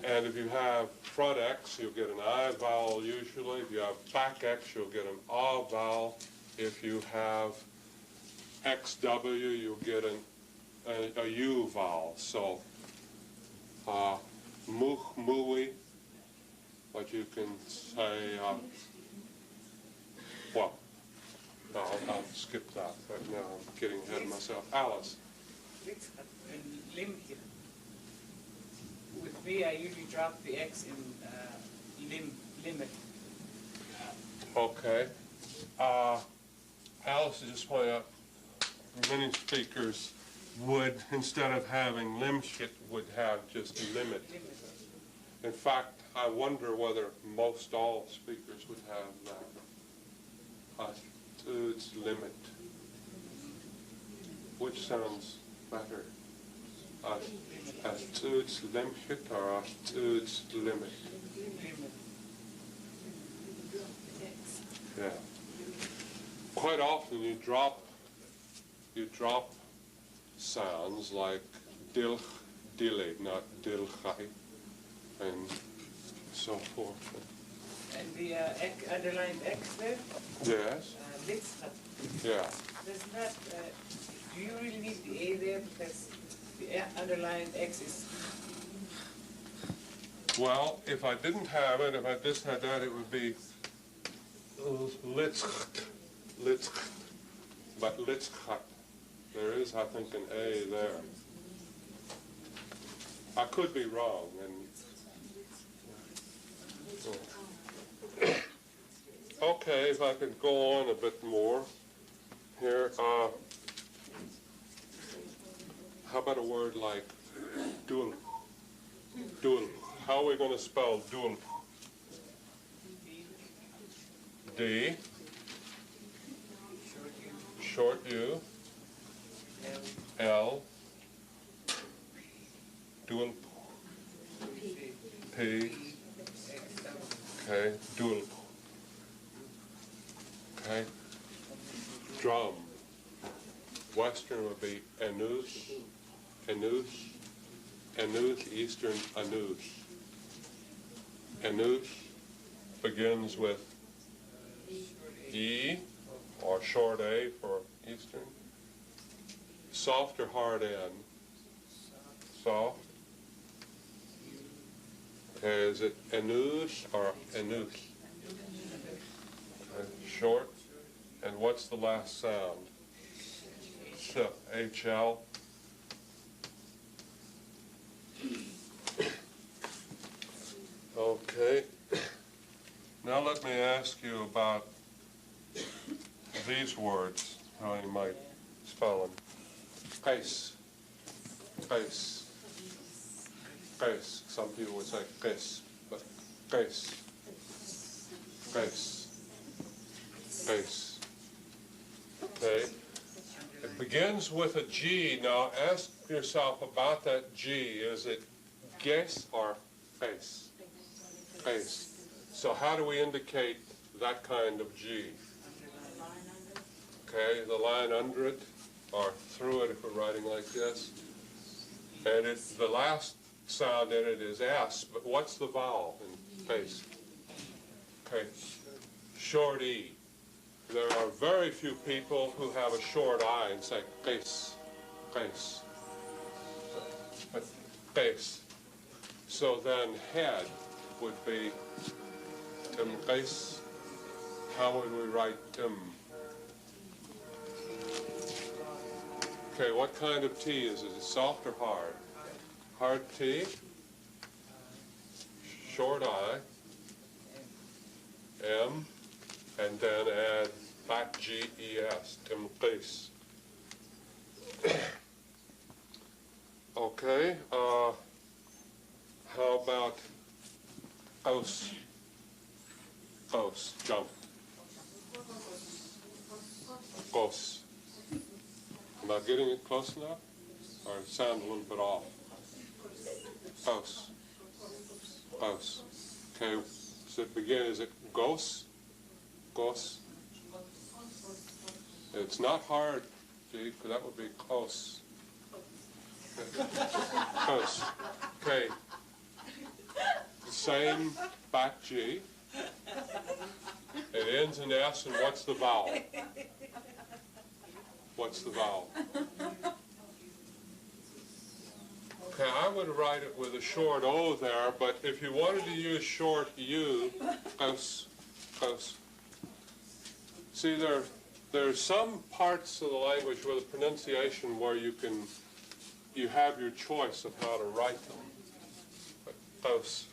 And if you have front X, you'll get an I vowel usually. If you have back X, you'll get an A vowel. If you have XW, you'll get a U vowel. So, much, mui, but you can say, well, no, I'll skip that, but now I'm getting ahead of myself. Alice. With me, I usually drop the X in limit. Okay. Alice is just pointing out many speakers would, instead of having limshit, would have just limit. In fact, I wonder whether most all speakers would have that. It's limit. Which sounds better? It's limit or it's limit? Yeah. Quite often you drop sounds like dilch, dile, not dilchai, and so forth. And the underlined X there? Yes. Litzchat. Yeah. Does not, do you really need the A there? Because the underlined X is... Well, if I didn't have it, if I just had that, it would be litzcht, but litzchat. There is, I think, an A there. I could be wrong, and okay, if I could go on a bit more here. How about a word like dul? Dul. How are we going to spell dul? D. Short U. L. Dul. P. Okay. Dul. Okay. Drum. Western would be anus, Eastern anus. Anus begins with E, or short A for Eastern. Soft or hard N? Soft. Okay, is it enus or enus? Okay, short. And what's the last sound? HL. Okay. Now let me ask you about these words, how you might spell them. Pace. Pace. Pace. Some people would say pace, but pace. Pace. Pace. Okay. It begins with a G. Now ask yourself about that G. Is it guess or face? Face. So how do we indicate that kind of G? Okay, the line under it, or through it if we're writing like this. And the last sound in it is S, but what's the vowel in face? Okay, short E. There are very few people who have a short I and say face, face, face. So then head would be face. How would we write Okay, what kind of T is it? Is it soft or hard? Hard T, short I, M, and then add back G-E-S, Timqis. Okay, how about os? Os, jump. Os. Am I getting it close enough? Or it sounds a little bit off? Os. Os. Okay, so it begin, is it gos? Gos? It's not hard, G, because that would be close. Close. Okay. Same back G. It ends in S, and what's the vowel? What's the vowel? Okay, I would write it with a short O there, but if you wanted to use short U, os, os. See, there are some parts of the language where the pronunciation where you have your choice of how to write them. Os.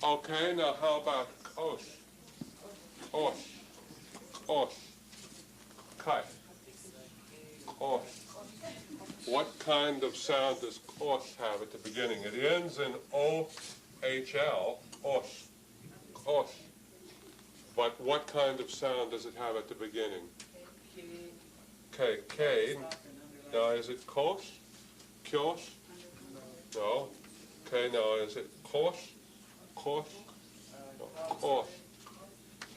Okay, now how about os? Os. Os. Kai. Os. What kind of sound does os have at the beginning? It ends in O-H-L, os. Os. But what kind of sound does it have at the beginning? K. K. Now is it kos? Kyos? No. Okay, now is it kos? Kos? No. Os.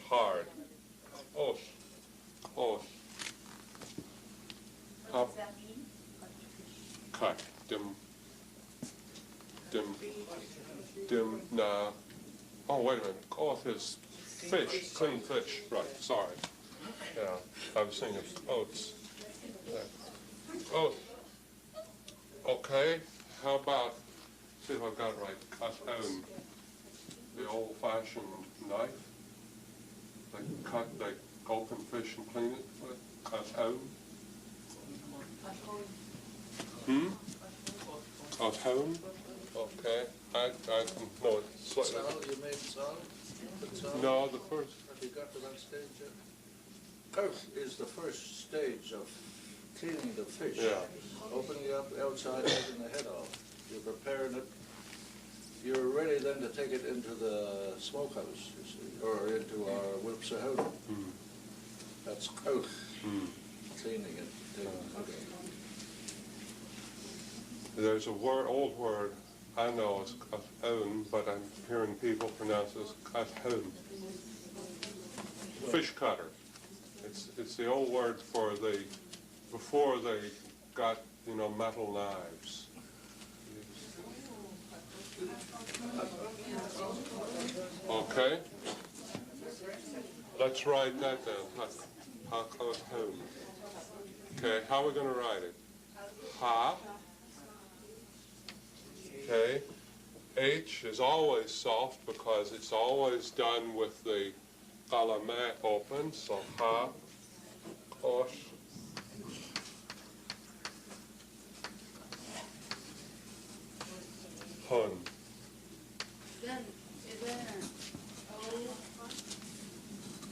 Hard. Os. Os. What does that mean? Cut. Dim. Nah. Oh, wait a minute. Oath is fish. Clean fish. Right. Sorry. Yeah. I was thinking of oats. Oath. Okay. How about, see if I've got it right. Cut own. The old-fashioned knife. They open fish and clean it with. Cut own. At home? Okay. I know it slightly. Sal, you made sal? No, the first. Have you got to that stage yet? Coat is the first stage of cleaning the fish. Yeah. Opening it up outside, taking the head off. You're preparing it. You're ready then to take it into the smokehouse, you see, or into our Wilpsahone. That's coat. Cleaning it, taking the head off. There's a word, old word, I know is own, but I'm hearing people pronounce it as home. Fish cutter. It's the old word for before they got, metal knives. Okay? Let's write that down. Home. Okay, how are we going to write it? Ha. Okay. H is always soft because it's always done with the qalame open, so ha, osh. Hun. Then, is there an O?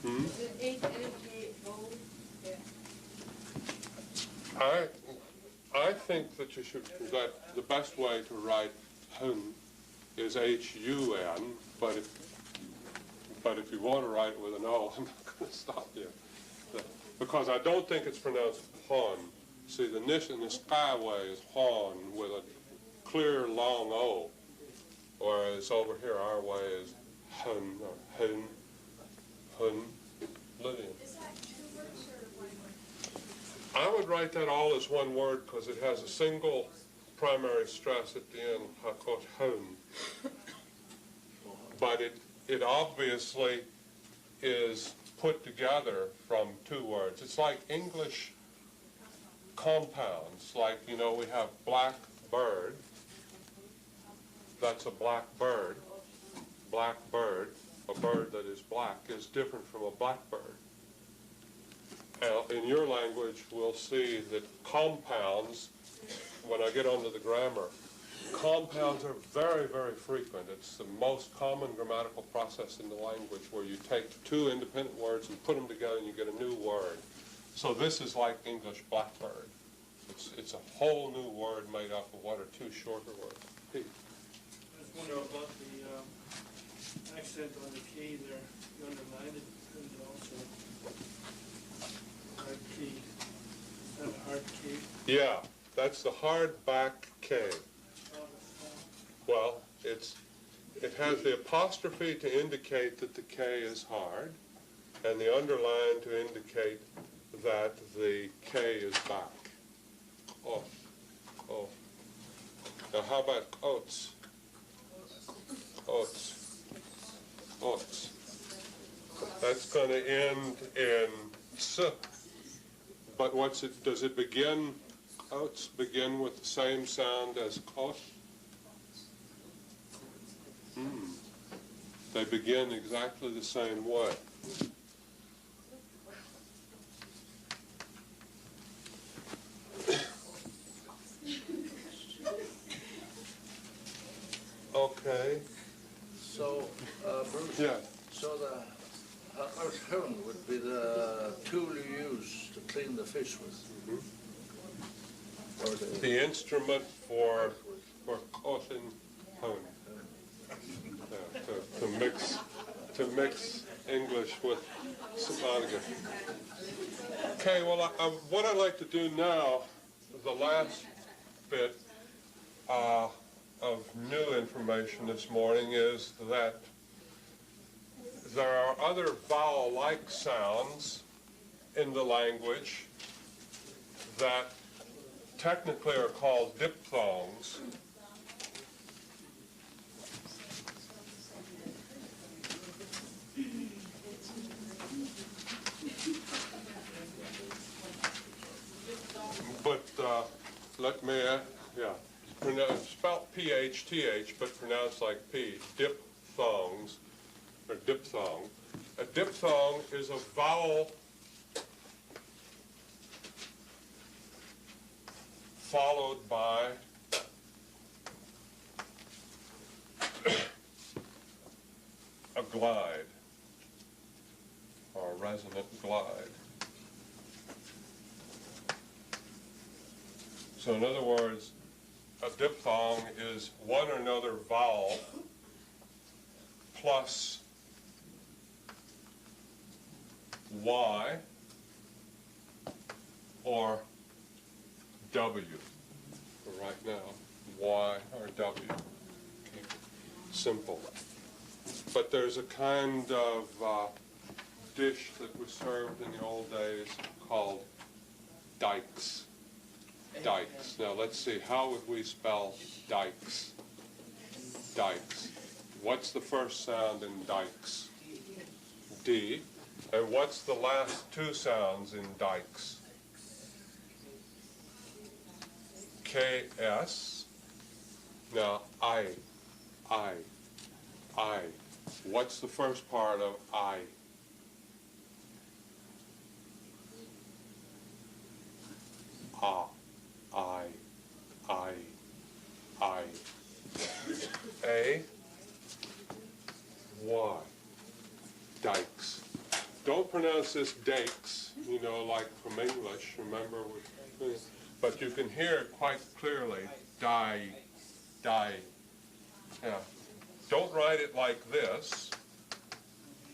Hmm? Is it H-N-K-O? Yeah. I think that that the best way to write hun is H-U-N, but if you want to write it with an O, I'm not going to stop you. Because I don't think it's pronounced hon. See, the nish in the skyway is hon with a clear long O, whereas over here our way is hun or hun, hun. Lydian. Is that two words or one word? I would write that all as one word because it has a single primary stress at the end, hakot hun. But it obviously is put together from two words. It's like English compounds, like, you know, we have black bird. That's a black bird. Black bird, a bird that is black, is different from a blackbird. Now, in your language, we'll see that compounds, when I get onto the grammar, compounds are very, very frequent. It's the most common grammatical process in the language where you take two independent words and put them together and you get a new word. So this is like English blackbird. It's a whole new word made up of one or two shorter words. Pete. I just wonder about the accent on the K there. You underlined it, and also hard K. Is that a hard K? Yeah, that's the hard back K. Well, it has the apostrophe to indicate that the K is hard, and the underline to indicate that the K is back. Oh, oh. Now how about oats? Oats. Oats. That's going to end in s. But does it begin, oats begin with the same sound as ot? They begin exactly the same way. Okay. So, Bruce, Yeah. so the hone would be the tool you use to clean the fish with? Or The instrument for cutting hone. Yeah, to mix English with Somalian. Okay, well, what I'd like to do now, the last bit of new information this morning is that there are other vowel-like sounds in the language that technically are called diphthongs. But let me, spelled P-H-T-H, but pronounced like P, diphthongs, or diphthong. A diphthong is a vowel followed by a glide, or a resonant glide. So in other words, a diphthong is one or another vowel plus Y or W. For right now, Y or W. Okay. Simple. But there's a kind of dish that was served in the old days called dikes. Dikes. Now let's see, how would we spell dikes? Dikes. What's the first sound in dikes? D. And what's the last two sounds in dikes? KS. Now I. What's the first part of I? Ah, I. A, Y. Dikes. Don't pronounce this dakes, you know, like from English, remember? But you can hear it quite clearly. Die. Yeah. Don't write it like this.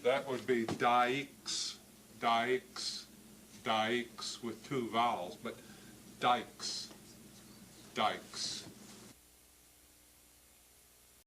That would be dikes with two vowels, but dikes.